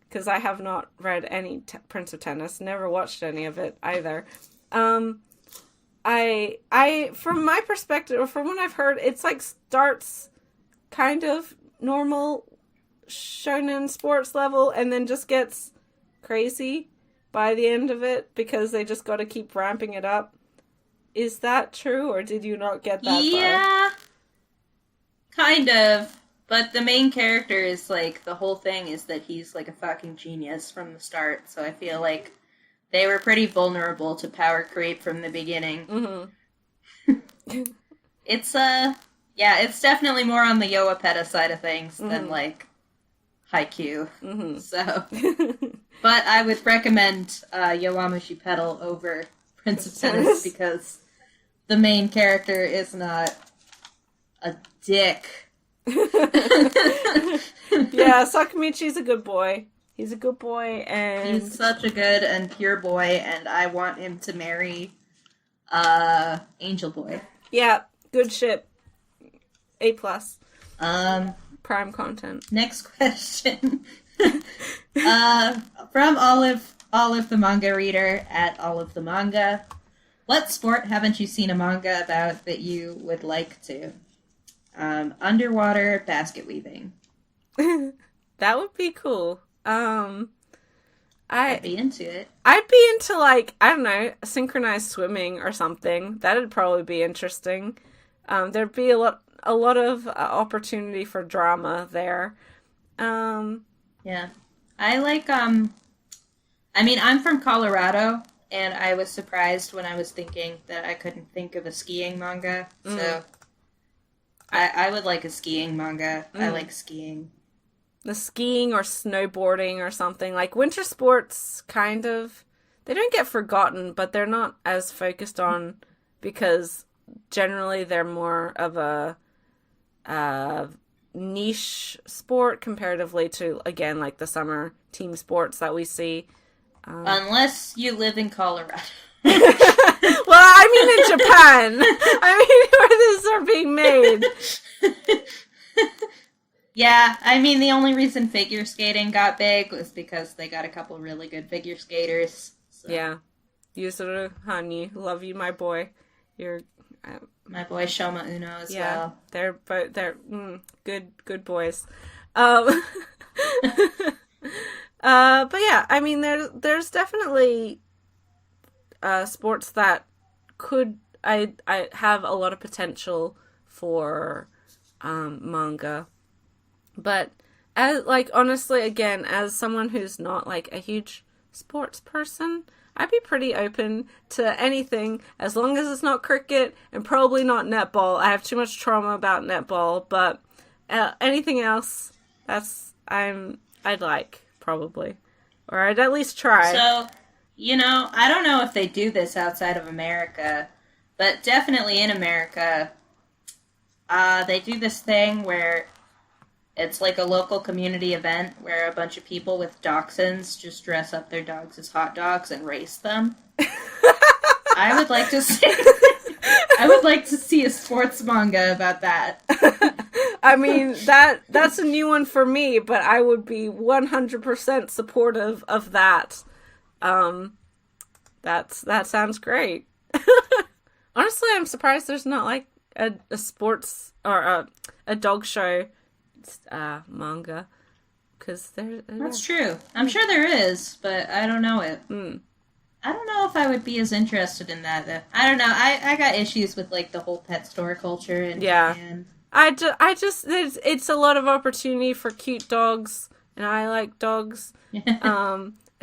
because I have not read any Prince of Tennis, never watched any of it either. I from my perspective, or from what I've heard, it's like starts kind of normal shonen sports level and then just gets crazy by the end of it because they just got to keep ramping it up. Is that true, or did you not get that far? Yeah, kind of. But the main character is, like, the whole thing is that he's, like, a fucking genius from the start. So I feel like they were pretty vulnerable to power creep from the beginning. Mm-hmm. It's, it's definitely more on the Yoapeta side of things than, like, Haikyuu. Mm-hmm. So, but I would recommend Yowamushi Pedal over Prince of Tennis because the main character is not a dick. Yeah, Sakamichi's a good boy. He's a good boy, and he's such a good and pure boy, and I want him to marry Angel Boy. Yeah, good shit. A+. Prime content. Next question. From Olive the Manga Reader at Olive the Manga. What sport haven't you seen a manga about that you would like to? Underwater basket weaving. That would be cool. I'd be into it. I'd be into, like, I don't know, synchronized swimming or something. That'd probably be interesting. There'd be a lot of opportunity for drama there. Yeah. I like, I mean, I'm from Colorado, and I was surprised when I was thinking that I couldn't think of a skiing manga, so I would like a skiing manga. I like skiing. The skiing or snowboarding or something. Like, winter sports, kind of, they don't get forgotten, but they're not as focused on because generally they're more of a niche sport comparatively to, again, like the summer team sports that we see. Unless you live in Colorado. Well, I mean in Japan. I mean where these are being made. Yeah, I mean the only reason figure skating got big was because they got a couple really good figure skaters. So. Yeah. Yuzuru, honey, love you, my boy. You're... my boy Shoma Uno as well. They're good boys. But yeah, I mean, there's definitely sports that could I have a lot of potential for manga, but as honestly, again, as someone who's not like a huge sports person, I'd be pretty open to anything as long as it's not cricket and probably not netball. I have too much trauma about netball, but anything else, I'd like, probably. Or I'd at least try. So, I don't know if they do this outside of America, but definitely in America, they do this thing where it's like a local community event where a bunch of people with dachshunds just dress up their dogs as hot dogs and race them. I would like to see a sports manga about that. I mean, that's a new one for me, but I would be 100% supportive of that. That sounds great. Honestly, I'm surprised there's not like a sports or a dog show manga, because that's true. I'm sure there is, but I don't know it. I don't know if I would be as interested in that, though. I don't know. I got issues with like the whole pet store culture in Japan. It's a lot of opportunity for cute dogs, and I like dogs.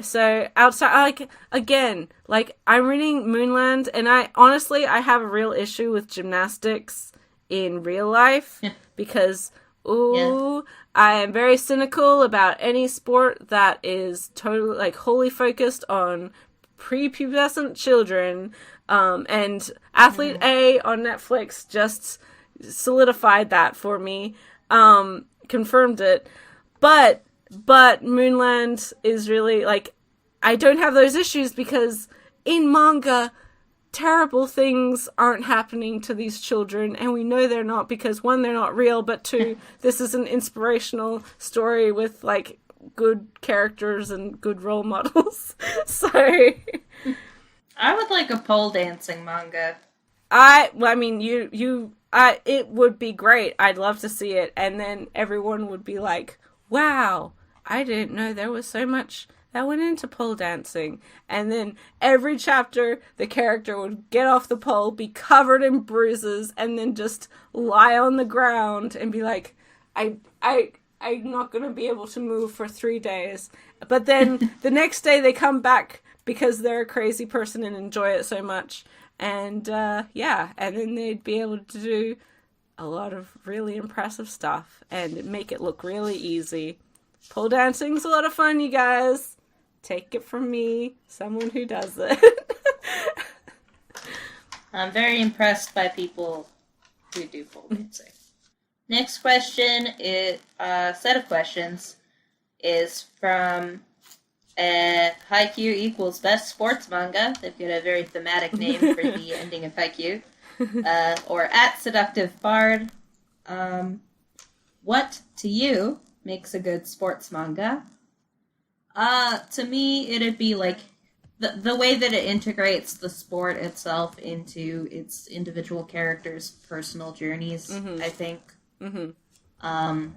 So outside, I'm reading Moonland, and I have a real issue with gymnastics in real life because I am very cynical about any sport that is totally wholly focused on prepubescent children. And Athlete A on Netflix just solidified that for me, confirmed it. But But Moonland is really, like, I don't have those issues because in manga, terrible things aren't happening to these children, and we know they're not because, one, they're not real, but two, this is an inspirational story with, like, good characters and good role models. So I would like a pole dancing manga. It would be great. I'd love to see it, and then everyone would be like, wow, I didn't know there was so much that went into pole dancing. And then every chapter, the character would get off the pole, be covered in bruises, and then just lie on the ground and be like, I'm not going to be able to move for 3 days. But then the next day they come back because they're a crazy person and enjoy it so much. And, and then they'd be able to do a lot of really impressive stuff and make it look really easy. Pole dancing's a lot of fun, you guys. Take it from me, someone who does it. I'm very impressed by people who do pole dancing. Next question is set of questions is from Haikyuu equals best sports manga. They've got a very thematic name for the ending of Haikyuu. Or at Seductive Bard. What to you makes a good sports manga? To me, it'd be like the way that it integrates the sport itself into its individual characters' personal journeys, I think. Mm-hmm.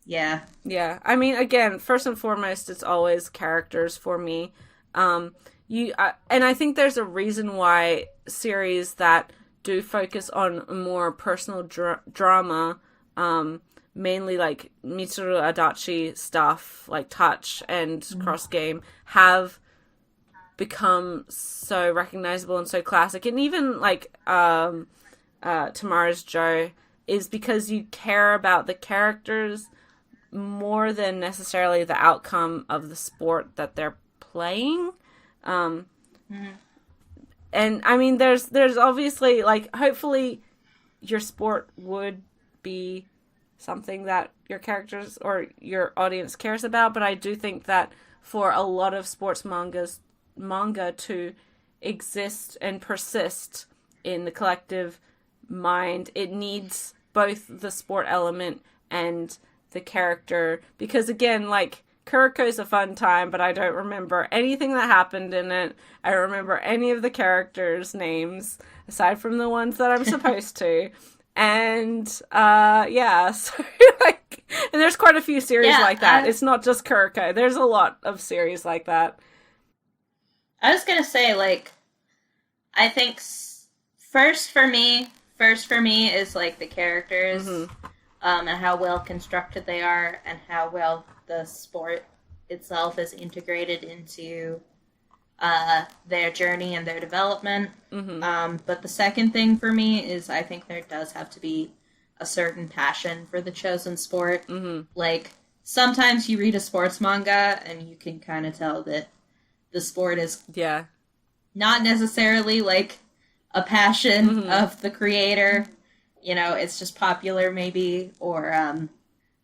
Yeah. Yeah. I mean, again, first and foremost, it's always characters for me. And I think there's a reason why series that do focus on more personal drama, mainly like Mitsuru Adachi stuff, like Touch and Cross Game, have become so recognizable and so classic. And even like Tomorrow's Joe is because you care about the characters more than necessarily the outcome of the sport that they're playing. And I mean, there's obviously, like, hopefully your sport would be something that your characters or your audience cares about, but I do think that for a lot of sports manga to exist and persist in the collective mind, it needs both the sport element and the character, because again, like, Kuroko's a fun time, but I don't remember anything that happened in it. I don't remember any of the characters' names, aside from the ones that I'm supposed to. And, so, like, and there's quite a few series like that. It's not just Kuroko. There's a lot of series like that. I was gonna say, like, I think first for me is, like, the characters, and how well constructed they are, and how well the sport itself is integrated into their journey and their development. But the second thing for me is I think there does have to be a certain passion for the chosen sport. Like, sometimes you read a sports manga and you can kind of tell that the sport is not necessarily, like, a passion of the creator. You know, it's just popular maybe, or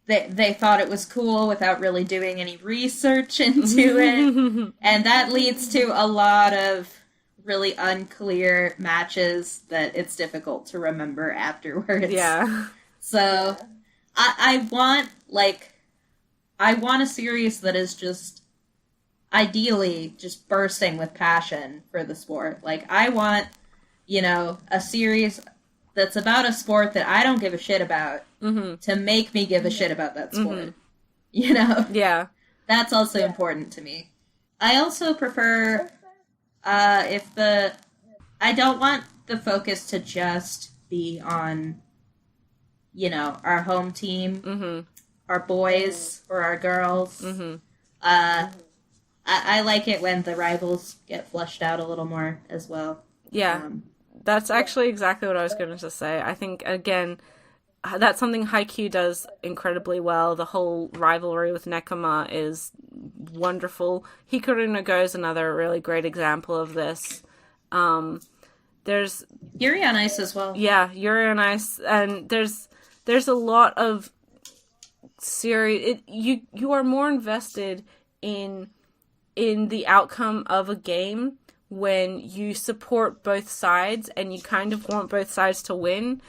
they thought it was cool without really doing any research into it. And that leads to a lot of really unclear matches that it's difficult to remember afterwards. Yeah. So I want a series that is just ideally just bursting with passion for the sport. Like, I want, you know, a series that's about a sport that I don't give a shit about to make me give a shit about that sport. You know? Yeah. That's also important to me. I also prefer I don't want the focus to just be on, you know, our home team, our boys or our girls. I like it when the rivals get fleshed out a little more as well. Yeah. That's actually exactly what I was going to say. I think, again, that's something Haikyuu does incredibly well. The whole rivalry with Nekoma is wonderful. Hikaru no Go is another really great example of this. There's Yuri on Ice as well. Yeah, Yuri on Ice. And there's a lot of series, you are more invested in the outcome of a game when you support both sides and you kind of want both sides to win.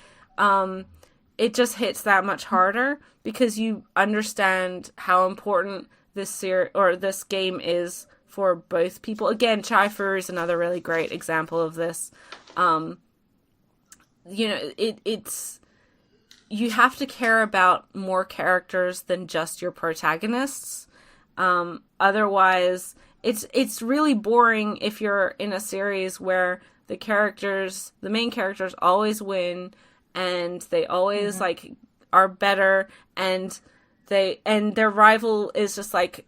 It just hits that much harder because you understand how important this game is for both people. Again, Chai-Fu is another really great example of this. It's you have to care about more characters than just your protagonists. Otherwise, it's really boring if you're in a series where the main characters always win and they always like are better, and their rival is just like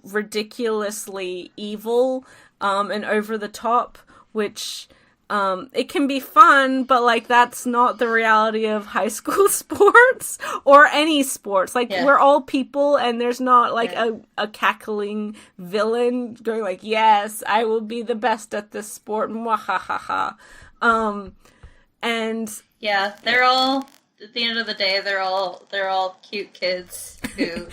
ridiculously evil and over the top, which it can be fun, but like that's not the reality of high school sports or any sports. Like we're all people, and there's not like a cackling villain going like, yes, I will be the best at this sport, mwahahaha. And they're all, at the end of the day, they're all cute kids who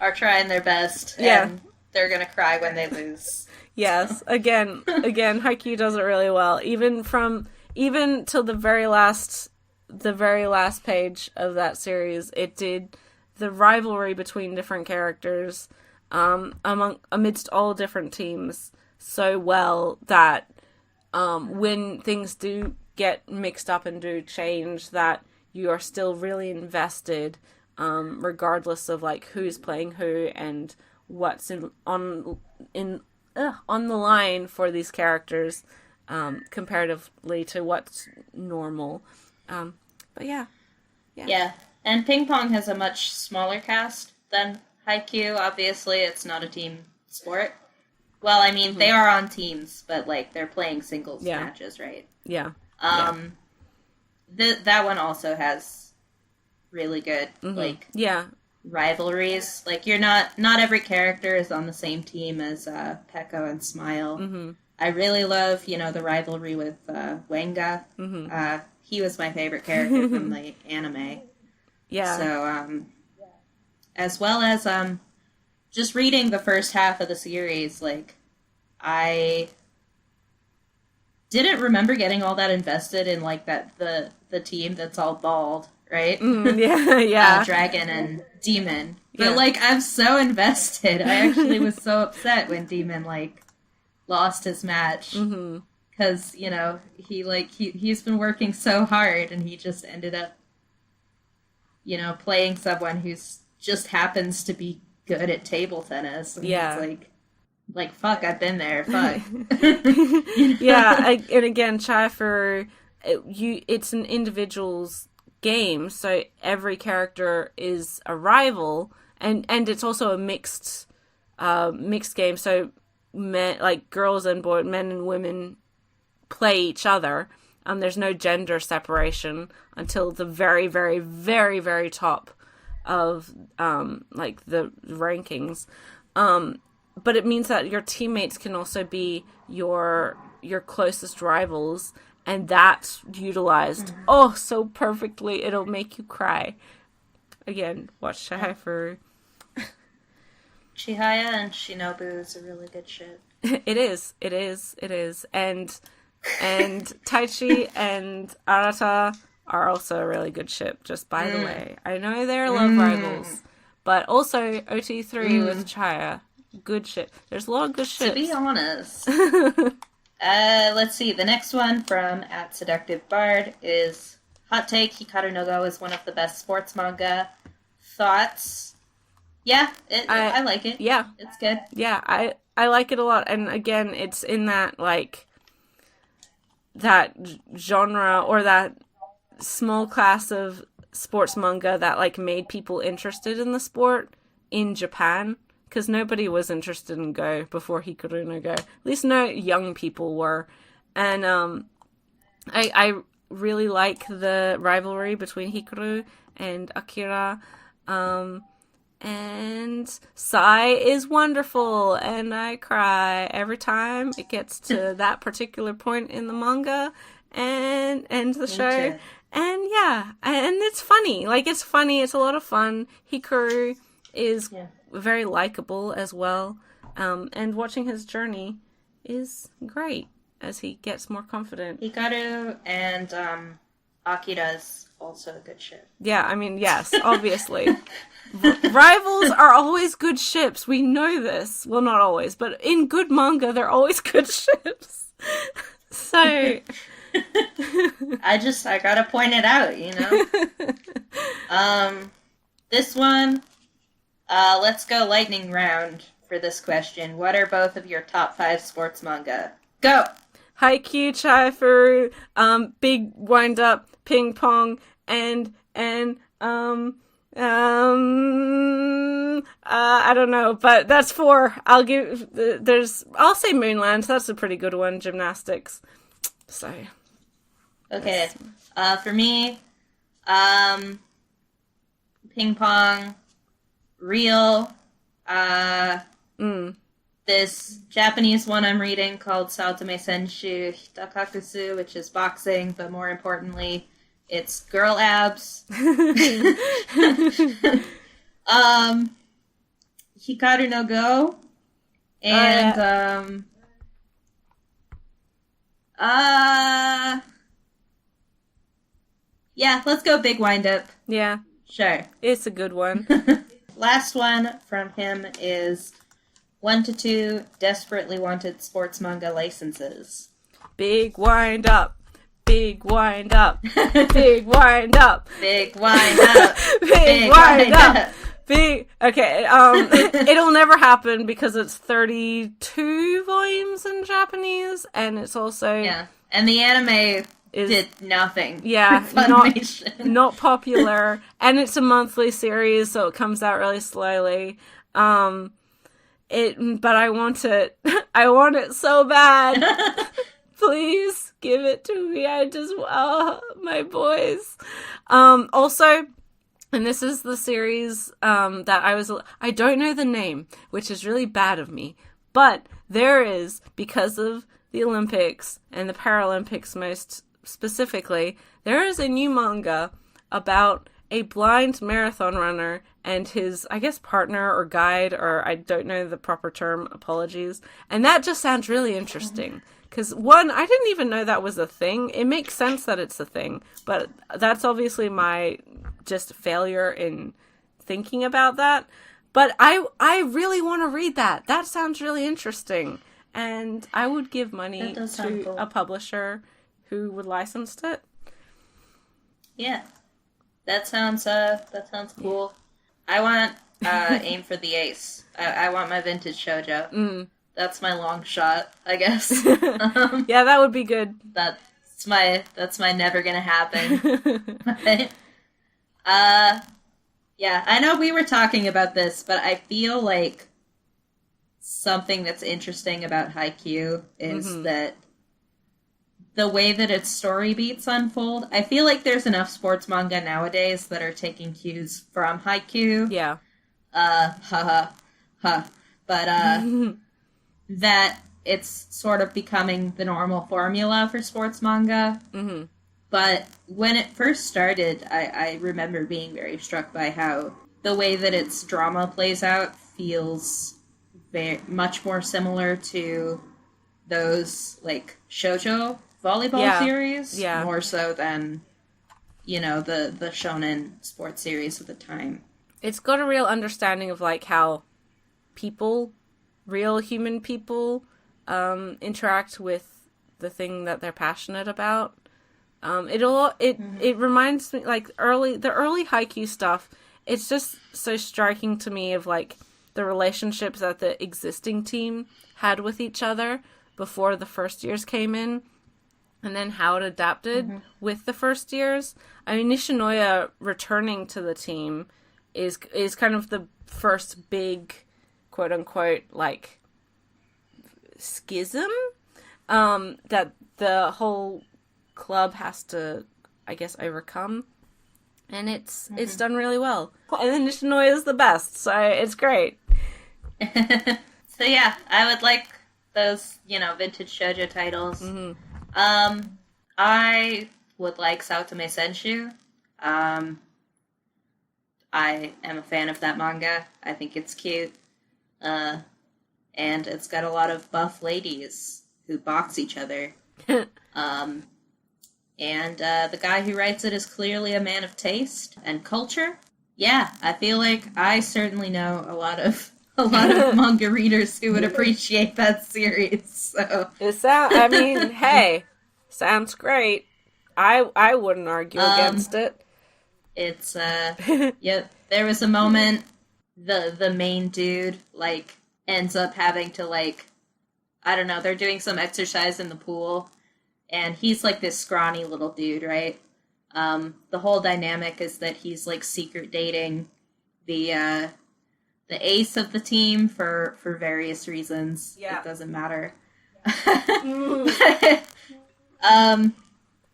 are trying their best, and they're gonna cry when they lose. Yes, again, Haikyuu does it really well. Even till the very last page of that series, it did the rivalry between different characters, amidst all different teams so well that when things do get mixed up and do change, that you are still really invested, regardless of like who's playing who and what's on the line for these characters, comparatively to what's normal. But yeah. And Ping Pong has a much smaller cast than Haikyuu. Obviously, it's not a team sport. Well, I mean, they are on teams, but like they're playing singles matches, right? Yeah. That one also has really good rivalries. Like not every character is on the same team as Peko and Smile. I really love the rivalry with Wenga. He was my favorite character from the anime. So as well as just reading the first half of the series, like I didn't remember getting all that invested in like the team that's all bald, right? Dragon and Demon. But like I'm so invested. I actually was so upset when Demon like lost his match because he's been working so hard and he just ended up playing someone who's just happens to be good at table tennis. And it's like fuck, I've been there. Fuck. And again, Chai-Fu, it's an individual's game, so every character is a rival, and it's also a mixed game. So girls and boys, men and women play each other. There's no gender separation until the very, very, very, very top of the rankings. But it means that your teammates can also be your closest rivals, and that's utilized so perfectly. It'll make you cry. Again, watch Chihaya. Chihaya and Shinobu is a really good ship. It is. And Taichi and Arata are also a really good ship, just by the way. I know they're love rivals, but also OT3 with Chihaya. Good shit. There's a lot of good shit. To be honest. Let's see. The next one from @SeductiveBard is Hot Take, Hikaru no Go is one of the best sports manga. Thoughts? Yeah, I like it. Yeah. It's good. Yeah, I like it a lot. And again, it's in that, that genre or that small class of sports manga that, made people interested in the sport in Japan. Because nobody was interested in Go before Hikaru no Go. At least no young people were. And I really like the rivalry between Hikaru and Akira. And Sai is wonderful. And I cry every time it gets to that particular point in the manga and the show. And yeah, and it's funny. Like, it's funny. It's a lot of fun. Hikaru is very likable as well. And watching his journey is great as he gets more confident. Hikaru and Akira's also a good ship. Yeah, I mean, yes, obviously. Rivals are always good ships. We know this. Well, not always, but in good manga, they're always good ships. So... I gotta point it out, you know? This one, let's go lightning round for this question. What are both of your top 5 sports manga? Go! Haikyuu, Chaifu, Big Wind Up, Ping Pong, and I don't know, but that's 4. I'll say Moonland. That's a pretty good one. Gymnastics. So. Okay. For me, Ping Pong, Real, this Japanese one I'm reading called Saotome Senshu Hitakakusu, which is boxing, but more importantly, it's girl abs. Hikaru no Go, and yeah, let's go Big Wind Up. Yeah. Sure. It's a good one. Last one from him is 1 to 2 Desperately Wanted Sports Manga Licenses. Big Wind Up. Big Wind Up. Big Wind Up. Big Wind Up. Big Wind Up. Big... Okay, it'll never happen because it's 32 volumes in Japanese, and it's also... Yeah, and the anime... did nothing. Yeah, not popular, and it's a monthly series, so it comes out really slowly. But I want it. I want it so bad. Please give it to me. My boys. Also, and this is the series that I don't know the name, which is really bad of me, but there is, because of the Olympics and the Paralympics most specifically, there is a new manga about a blind marathon runner and his, I guess, partner or guide, or I don't know the proper term, apologies. And that just sounds really interesting. Because, one, I didn't even know that was a thing. It makes sense that it's a thing, but that's obviously my just failure in thinking about that. But I really want to read that. That sounds really interesting. And I would give money to a publisher who would license it. Yeah. That sounds cool. I want Aim for the Ace. I want my vintage shoujo. That's my long shot, I guess. Yeah, that would be good. That's my never gonna happen. But, yeah, I know we were talking about this, but I feel like something that's interesting about Haikyuu is that the way that its story beats unfold, I feel like there's enough sports manga nowadays that are taking cues from Haikyuu. Yeah. But, that it's sort of becoming the normal formula for sports manga. Mm-hmm. But when it first started, I remember being very struck by how the way that its drama plays out feels much more similar to those, like, shoujo volleyball series, more so than, you know, the shonen sports series of the time. It's got a real understanding of, like, how people, real human people, interact with the thing that they're passionate about. It reminds me, like, the early Haikyuu stuff, it's just so striking to me of, like, the relationships that the existing team had with each other before the first years came in. And then how it adapted with the first years. I mean, Nishinoya returning to the team is kind of the first big, quote unquote, like, schism that the whole club has to, I guess, overcome. And it's done really well. And then Nishinoya is the best, so it's great. So yeah, I would like those, you know, vintage shoujo titles. I would like Saotome Senshu. I am a fan of that manga. I think it's cute. And it's got a lot of buff ladies who box each other. And the guy who writes it is clearly a man of taste and culture. Yeah, I feel like I certainly know a lot of manga readers who would appreciate that series. So I mean, hey, sounds great. I wouldn't argue against it. It's yep. There was a moment the main dude like ends up having to like, I don't know, they're doing some exercise in the pool, and he's like this scrawny little dude, right? The whole dynamic is that he's like secret dating the ace of the team for various reasons. Yeah. It doesn't matter.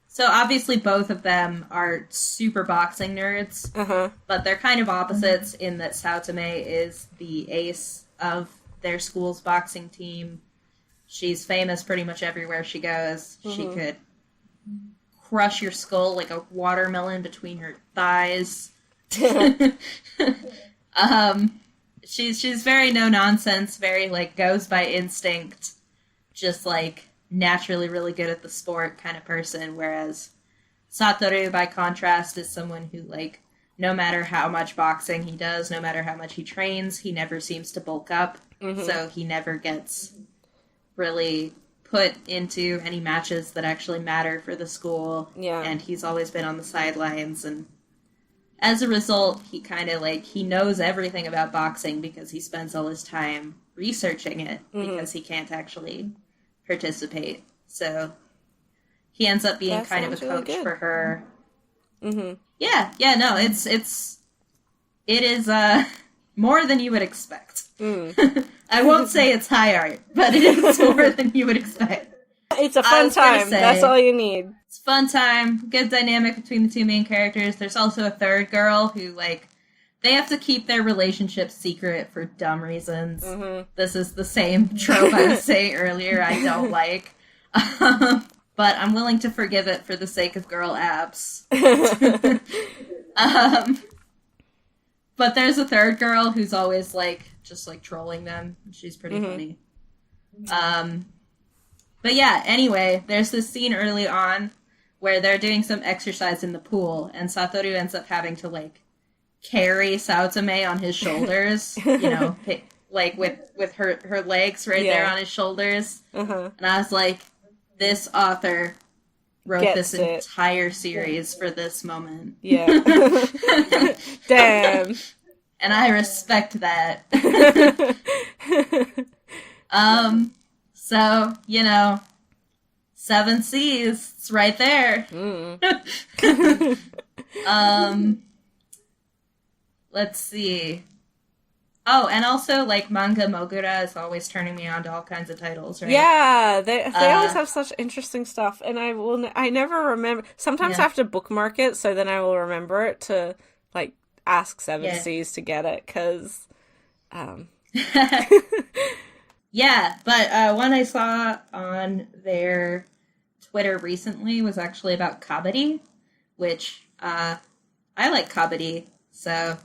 So obviously both of them are super boxing nerds, but they're kind of opposites in that Saotome is the ace of their school's boxing team. She's famous pretty much everywhere she goes. She could crush your skull like a watermelon between her thighs. She's very no nonsense, very like goes by instinct, just like naturally really good at the sport kind of person, whereas Satoru, by contrast, is someone who, like, no matter how much boxing he does, no matter how much he trains, he never seems to bulk up, so he never gets really put into any matches that actually matter for the school, and he's always been on the sidelines, and as a result, he kind of, like, he knows everything about boxing because he spends all his time researching it, because he can't actually participate. So he ends up being kind of a coach really for her. Yeah, no, it is more than you would expect. I won't say it's high art, but it is more than you would expect. It's a fun time. That's all you need. It's a fun time. Good dynamic between the two main characters. There's also a third girl who, like, they have to keep their relationship secret for dumb reasons. This is the same trope I was saying earlier I don't like. But I'm willing to forgive it for the sake of girl abs. But there's a third girl who's always, like, just, like, trolling them. She's pretty funny. But yeah, anyway, there's this scene early on where they're doing some exercise in the pool, and Satoru ends up having to, like, carry Saotome on his shoulders, you know, like with her legs right there on his shoulders. And I was like, this author wrote this entire series for this moment. Yeah. Damn. And I respect that. So, you know, 7 C's, it's right there. Let's see. Oh, and also, like, Manga Mogura is always turning me on to all kinds of titles, right? Yeah, they always have such interesting stuff, and I never remember. Sometimes I have to bookmark it, so then I will remember it to, like, ask 7Cs to get it, because, Yeah, but one I saw on their Twitter recently was actually about kabaddi, which, I like kabaddi, so...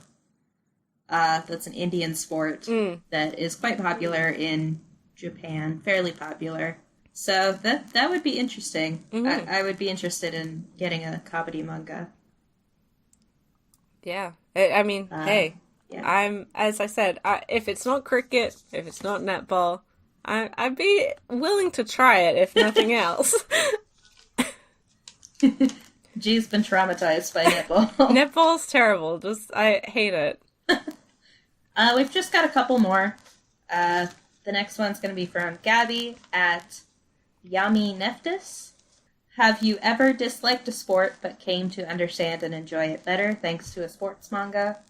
that's an Indian sport that is quite popular in Japan, fairly popular. So that would be interesting. I would be interested in getting a kabaddi manga. Yeah. I mean, hey, I'm, as I said, if it's not cricket, if it's not netball, I'd be willing to try it, if nothing else. G's been traumatized by netball. Netball's terrible. I hate it. We've just got a couple more. The next one's going to be from Gabby at Yami Neftis. Have you ever disliked a sport but came to understand and enjoy it better thanks to a sports manga?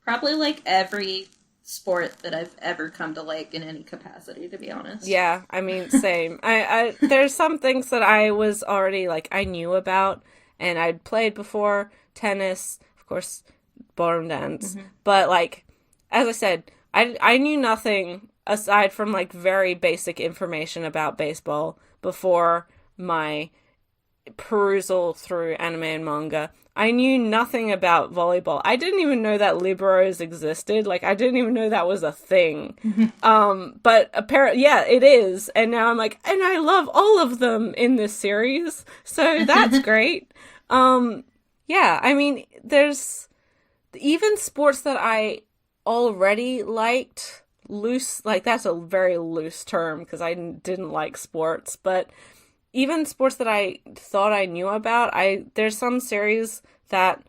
Probably like every sport that I've ever come to like in any capacity, to be honest. Yeah, I mean, same. I there's some things that I was already, like, I knew about and I'd played before. Tennis, of course, ballroom dance. But, like, as I said, I knew nothing aside from, like, very basic information about baseball before my perusal through anime and manga, I knew nothing about volleyball. I didn't even know that liberos existed. Like, I didn't even know that was a thing. But apparently, yeah, it is. And now I'm like, and I love all of them in this series. So that's great. Yeah, I mean, there's even sports that I already liked. Loose, like, that's a very loose term because I didn't like sports, but even sports that I thought I knew about, there's some series that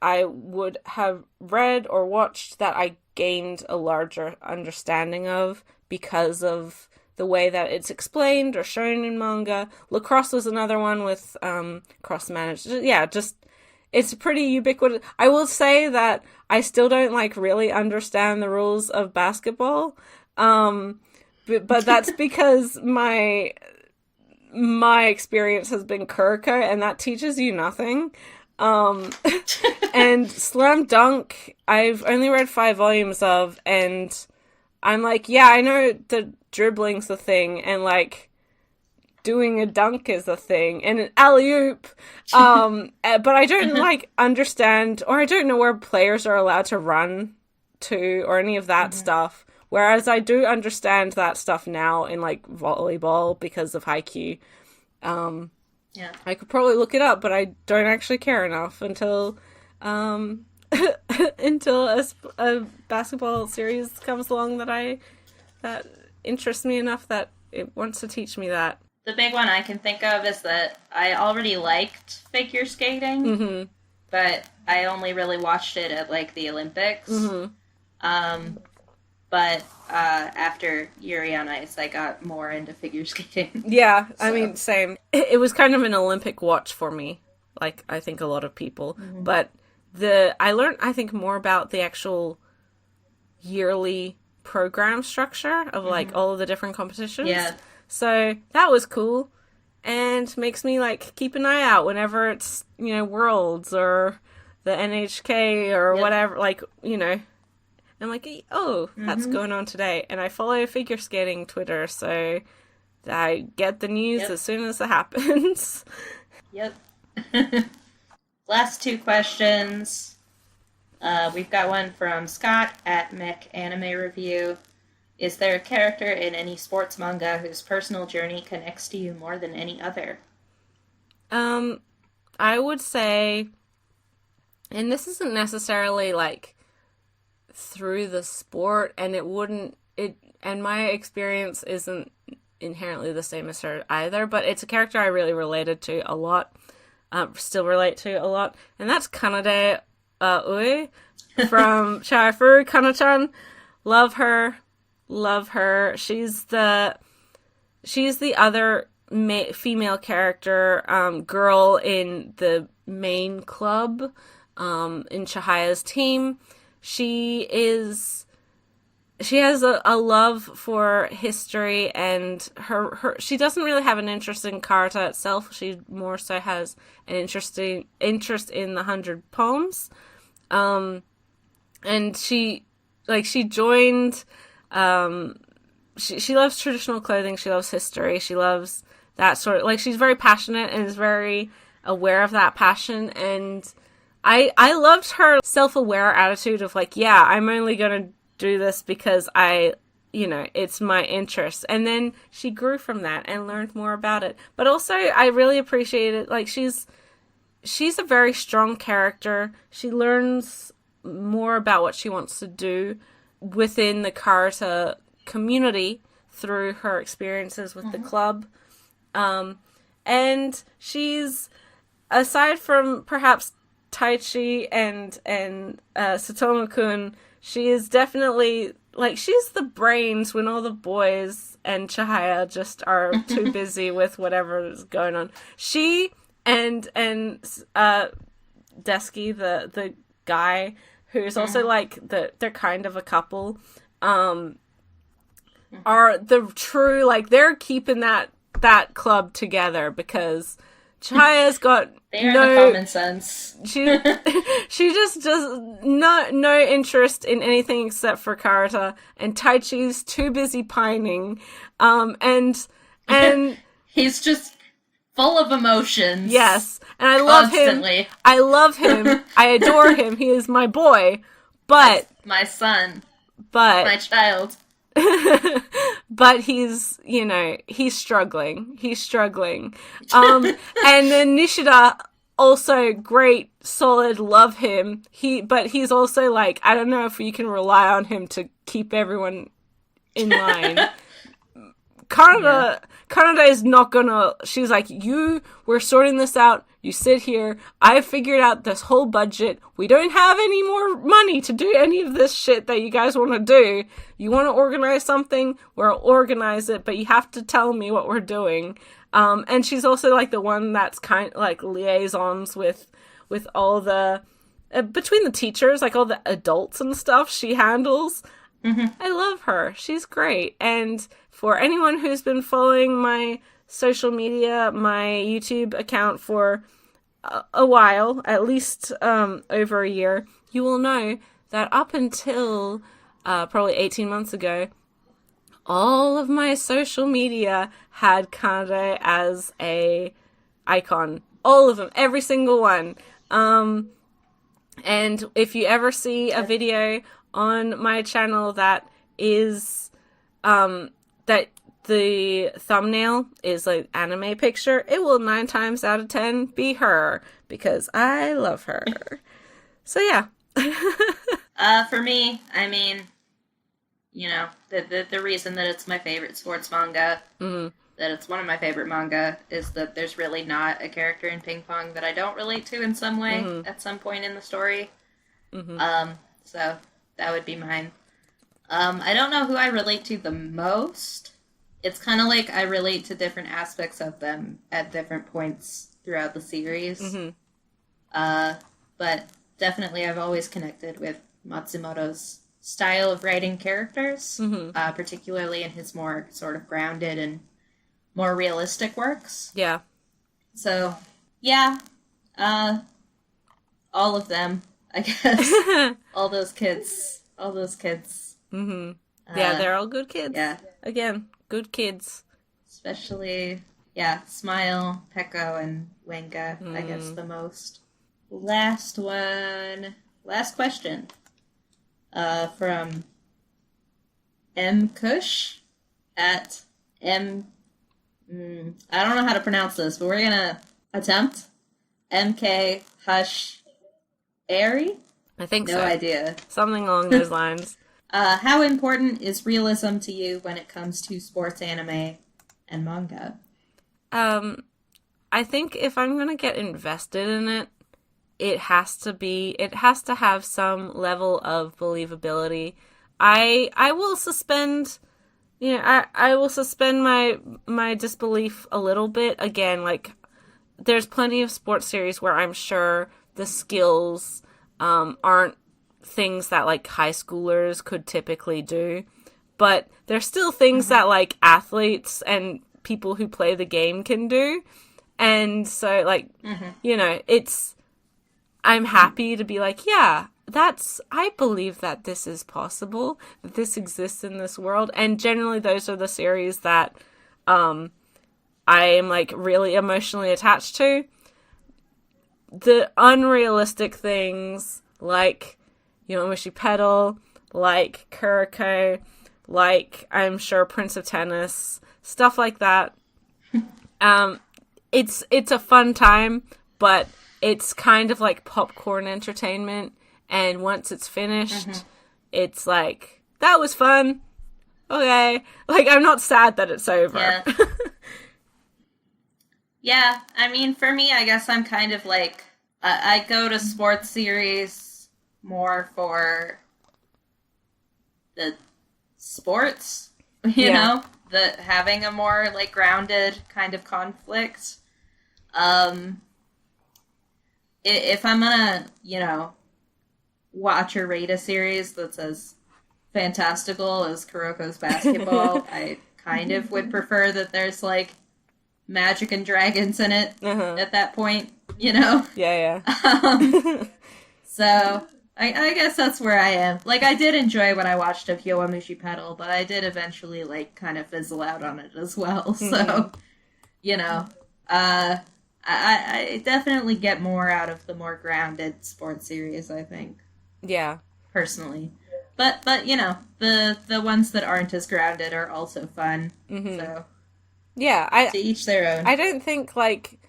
I would have read or watched that I gained a larger understanding of because of the way that it's explained or shown in manga. Lacrosse was another one with cross-managed. Yeah, just, it's pretty ubiquitous. I will say that I still don't, like, really understand the rules of basketball, but that's because my experience has been Kuroko, and that teaches you nothing. And Slam Dunk, I've only read 5 volumes of, and I'm like, yeah, I know the dribbling's a thing, and, like, doing a dunk is a thing, and an alley-oop, but I don't, like, understand, or I don't know where players are allowed to run to, or any of that stuff, whereas I do understand that stuff now in, like, volleyball because of Haikyuu. Yeah. I could probably look it up, but I don't actually care enough until until a basketball series comes along that interests me enough that it wants to teach me that. The big one I can think of is that I already liked figure skating, but I only really watched it at, like, the Olympics. But after Yuri on Ice, I got more into figure skating. Yeah, I mean, same. It was kind of an Olympic watch for me, like I think a lot of people. But I learned, I think, more about the actual yearly program structure of, like, all of the different competitions. Yeah. So that was cool, and makes me, like, keep an eye out whenever it's, you know, Worlds or the NHK or whatever, like, you know. I'm like, oh, that's going on today. And I follow figure skating Twitter, so I get the news as soon as it happens. Yep. Last 2 questions. We've got one from Scott at Mech Anime Review. Is there a character in any sports manga whose personal journey connects to you more than any other? I would say, and this isn't necessarily, like, through the sport, and and my experience isn't inherently the same as her either, but it's a character I really related to a lot, still relate to a lot, and that's Kanade Ue from Chaifu. Kana-chan, love her. She's the other female character, girl in the main club, in Chihaya's team. She has a love for history, and she doesn't really have an interest in karate itself. She more so has an interest in the 100 poems. And she joined, she loves traditional clothing, she loves history, she loves that sort of, like, she's very passionate and is very aware of that passion, and I loved her self-aware attitude of, like, yeah, I'm only gonna do this because it's my interest. And then she grew from that and learned more about it. But also, I really appreciated, like, she's a very strong character. She learns more about what she wants to do within the karate community through her experiences with the club. And she's, aside from perhaps Taichi and Satomu-kun, she is definitely, like, she's the brains when all the boys and Chihaya just are too busy with whatever is going on. She and Deski, the guy who's also, like, they're kind of a couple, are the true, like, they're keeping that club together because Chihaya's got they are the common sense. She just does no interest in anything except for karate, and Taichi's too busy pining, and He's just full of emotions. Yes, and I love constantly. him. I love him. I adore him. He is my boy. But my son. But my child. But he's, he's struggling. He's struggling. And then Nishida, also great, solid, love him. But he's also like, I don't know if you can rely on him to keep everyone in line. Kanade is not gonna, she's like, we're sorting this out. You sit here. I figured out this whole budget. We don't have any more money to do any of this shit that you guys want to do. You want to organize something? We'll organize it, but you have to tell me what we're doing. And she's also like the one that's kind of like liaisons with all the, between the teachers, like all the adults and stuff she handles. Mm-hmm. I love her. She's great. And for anyone who's been following my social media, my YouTube account for a while, at least over a year, you will know that up until probably 18 months ago, all of my social media had Kanade as a icon. All of them. Every single one. And if you ever see a video on my channel that is that the thumbnail is like anime picture, it will 9 times out of 10 be her, because I love her. So yeah. For me, I mean, the reason that it's my favorite sports manga, that it's one of my favorite manga, is that there's really not a character in Ping Pong that I don't relate to in some way at some point in the story. So that would be mine. I don't know who I relate to the most. It's kind of like I relate to different aspects of them at different points throughout the series. But definitely I've always connected with Matsumoto's style of writing characters, particularly in his more sort of grounded and more realistic works. Yeah. So, yeah. All of them, I guess. All those kids. Yeah, they're all good kids. Yeah. Again, good kids. Especially, Smile, Peko, and Wenga, I guess, the most. Last question. From M. Kush at M. I don't know how to pronounce this, but we're gonna attempt. MK Hush Airy? I think so. No idea. Something along those lines. How important is realism to you when it comes to sports anime and manga? I think if I'm gonna get invested in it, it has to have some level of believability. I will suspend, I will suspend my disbelief a little bit. Again, like, there's plenty of sports series where I'm sure the skills aren't things that like high schoolers could typically do, but there's still things that like athletes and people who play the game can do. And so like, I'm happy to be like, yeah, I believe that this is possible, that this exists in this world. And generally those are the series that I am like really emotionally attached to. The unrealistic things like Yowamushi Pedal, like Kuroko, like I'm sure Prince of Tennis, stuff like that. It's a fun time, but it's kind of like popcorn entertainment, and once it's finished, it's like, that was fun. Okay. Like, I'm not sad that it's over. Yeah. Yeah, I mean, for me, I guess I'm kind of like, I go to sports series more for the sports, you know? The having a more, like, grounded kind of conflict. If I'm gonna, watch or rate a series that's as fantastical as Kuroko's basketball, I kind of would prefer that there's, like, magic and dragons in it at that point, Yeah. So, I guess that's where I am. Like, I did enjoy what I watched of Yowamushi Pedal, but I did eventually, like, kind of fizzle out on it as well. So, Uh, I definitely get more out of the more grounded sports series, I think. Yeah. Personally. But you know, the ones that aren't as grounded are also fun. Mm-hmm. So Yeah, to each their own. I don't think, like,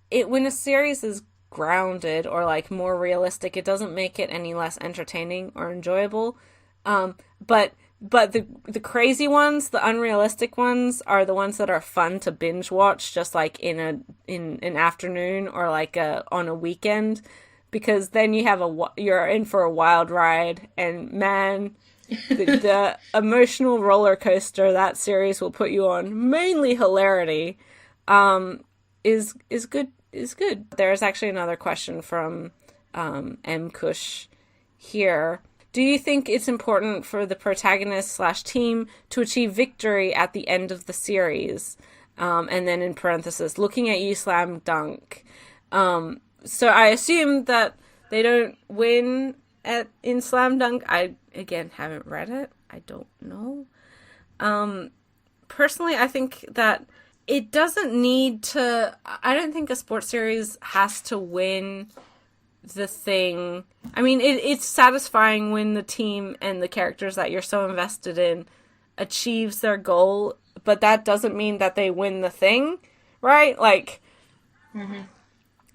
it when a series is grounded or, like, more realistic, it doesn't make it any less entertaining or enjoyable. But the crazy ones, the unrealistic ones, are the ones that are fun to binge watch, just like in an afternoon or like on a weekend, because then you're in for a wild ride, and man, the emotional roller coaster that series will put you on, mainly hilarity, is good. There's actually another question from M Kush here. Do you think it's important for the protagonist slash team to achieve victory at the end of the series? And then in parenthesis, looking at you, slam dunk. So I assume that they don't win in slam dunk. I, again, haven't read it. I don't know. Personally, I think that it doesn't need to... I don't think a sports series has to win the thing. I mean, it's satisfying when the team and the characters that you're so invested in achieves their goal, but that doesn't mean that they win the thing, right? Like,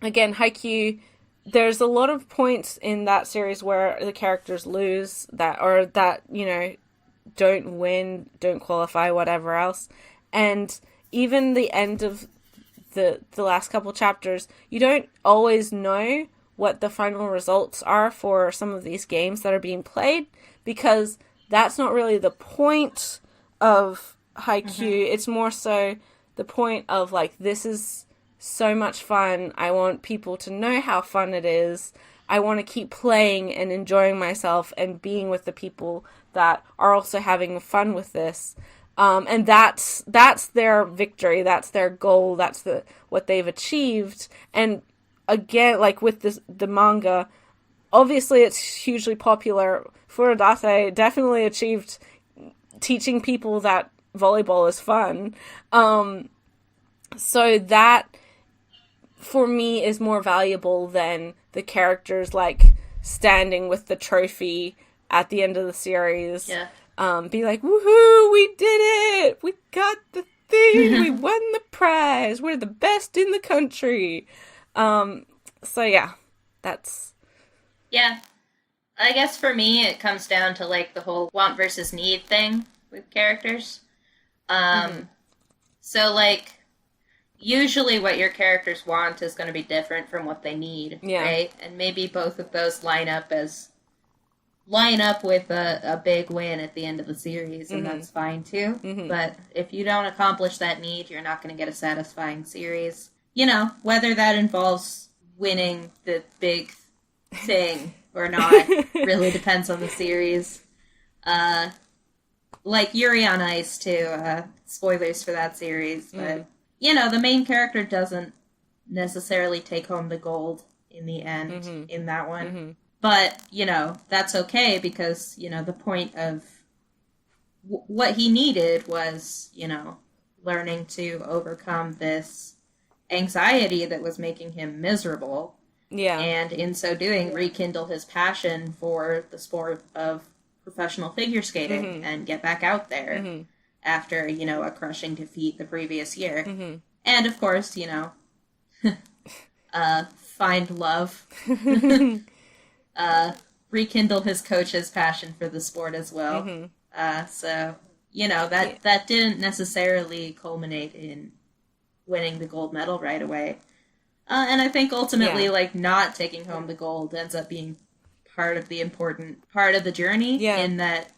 again, Haikyuu, there's a lot of points in that series where the characters lose, that, you know, don't win, don't qualify, whatever else. And even the end of the last couple chapters, you don't always know what the final results are for some of these games that are being played, because that's not really the point of Haikyuu. It's more so the point of, like, this is so much fun. I want people to know how fun it is. I want to keep playing and enjoying myself and being with the people that are also having fun with this. And that's their victory. That's their goal. That's what they've achieved. And again, like with the manga, obviously it's hugely popular. Furodate definitely achieved teaching people that volleyball is fun. So that, for me, is more valuable than the characters, like, standing with the trophy at the end of the series. Yeah. Be like, woohoo, we did it! We got the thing! We won the prize! We're the best in the country! So yeah, that's... Yeah. I guess for me, it comes down to, like, the whole want versus need thing with characters. So, like, usually what your characters want is going to be different from what they need, right? And maybe both of those line up with a big win at the end of the series, and that's fine too. But if you don't accomplish that need, you're not going to get a satisfying series. You know, whether that involves winning the big thing or not really depends on the series. Like Yuri on Ice too, spoilers for that series, but you know, the main character doesn't necessarily take home the gold in the end in that one. But, you know, that's okay because, you know, the point of what he needed was, you know, learning to overcome this anxiety that was making him miserable. Yeah. And in so doing, rekindle his passion for the sport of professional figure skating and get back out there after, you know, a crushing defeat the previous year. And, of course, you know, find love. Rekindle his coach's passion for the sport as well. So, you know, that didn't necessarily culminate in winning the gold medal right away. And I think ultimately, like, not taking home the gold ends up being part of the important part of the journey in that,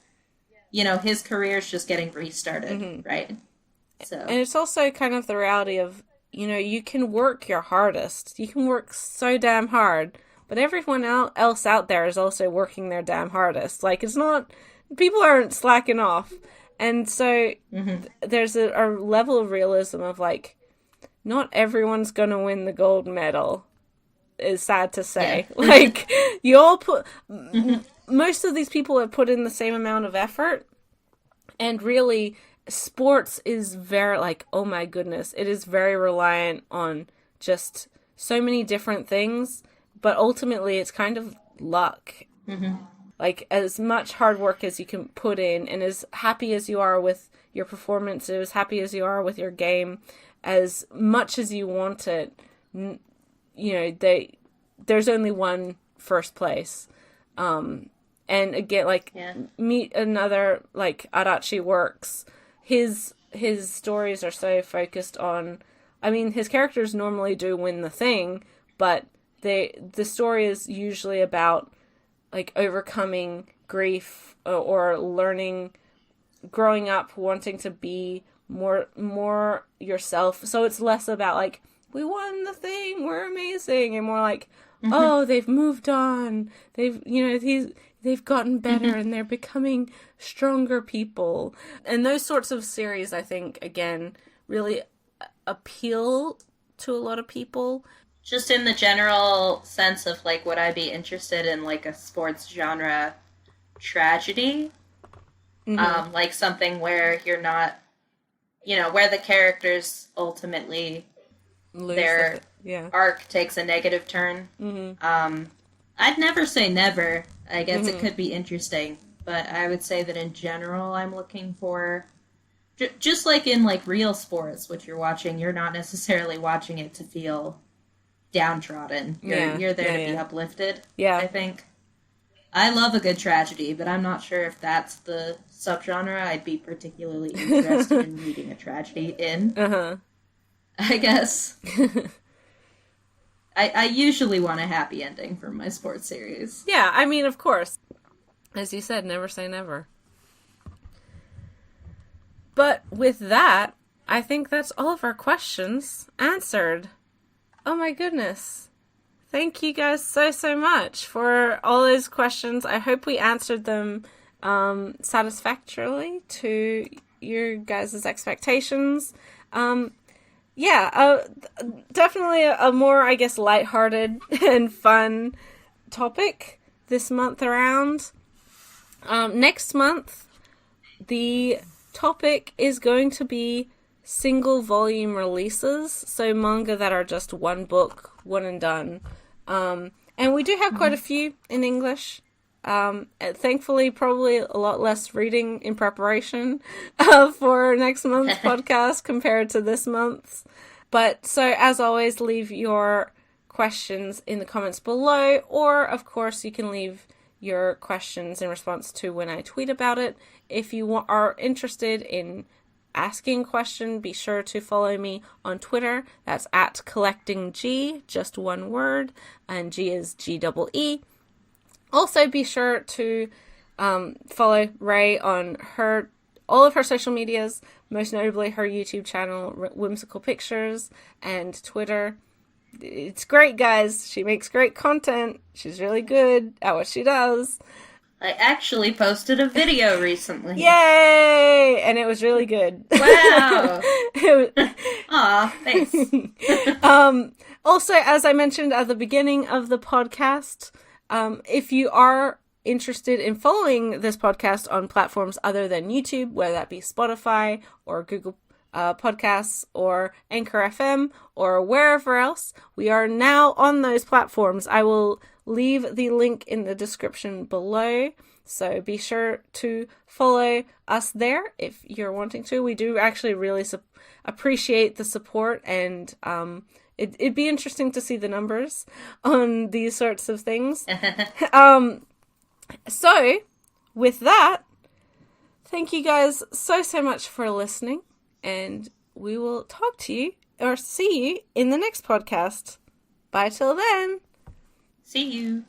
you know, his career's just getting restarted, right? So. And it's also kind of the reality of, you know, you can work your hardest. You can work so damn hard, but everyone else out there is also working their damn hardest. Like, it's not... People aren't slacking off. And so there's a level of realism of, like, not everyone's gonna win the gold medal. Is sad to say. Yeah. Like, you all put... Most of these people have put in the same amount of effort. And really, sports is very, like, oh my goodness, it is very reliant on just so many different things, but ultimately it's kind of luck. Mm-hmm. Like, as much hard work as you can put in, and as happy as you are with your performance, as happy as you are with your game, as much as you want it, you know, there's only one first place. And again, like, meet another, like, Arachi Works. His stories are so focused on, I mean, his characters normally do win the thing, but the story is usually about, like, overcoming grief or learning, growing up, wanting to be more yourself. So it's less about, like, we won the thing, we're amazing, and more like, oh, they've moved on, they've gotten better, and they're becoming stronger people. And those sorts of series, I think, again, really appeal to a lot of people. Just in the general sense of, like, would I be interested in, like, a sports genre tragedy? Like something where you're not, you know, where the characters ultimately, their arc takes a negative turn. I'd never say never. I guess it could be interesting. But I would say that in general, I'm looking for, just like in, like, real sports, which you're watching, you're not necessarily watching it to feel downtrodden. You're there to be uplifted. I think I love a good tragedy, but I'm not sure if that's the subgenre I'd be particularly interested in reading a tragedy in. I guess. I usually want a happy ending for my sports series. Yeah, I mean, of course, as you said, never say never. But with that, I think that's all of our questions answered. Oh my goodness. Thank you guys so much for all those questions. I hope we answered them satisfactorily to your guys' expectations. Definitely a more, I guess, lighthearted and fun topic this month around. Next month, the topic is going to be single volume releases, so manga that are just one book, one and done. And we do have quite a few in English. Thankfully, probably a lot less reading in preparation for next month's podcast compared to this month's. But so, as always, leave your questions in the comments below, or of course you can leave your questions in response to when I tweet about it. If you are interested in asking a question, be sure to follow me on Twitter. That's at collectingg, just one word, and G is G-E-E. Also, be sure to follow Ray on all of her social medias, most notably her YouTube channel, Whimsical Pictures, and Twitter. It's great, guys. She makes great content. She's really good at what she does. I actually posted a video recently. Yay! And it was really good. Wow! Aw, thanks. Also, as I mentioned at the beginning of the podcast, if you are interested in following this podcast on platforms other than YouTube, whether that be Spotify or Google Podcasts or Anchor FM or wherever else, we are now on those platforms. I will leave the link in the description below, so be sure to follow us there if you're wanting to. We do actually really appreciate the support, and it'd be interesting to see the numbers on these sorts of things. So, with that, thank you guys so much for listening, and we will talk to you or see you in the next podcast. Bye till then. See you.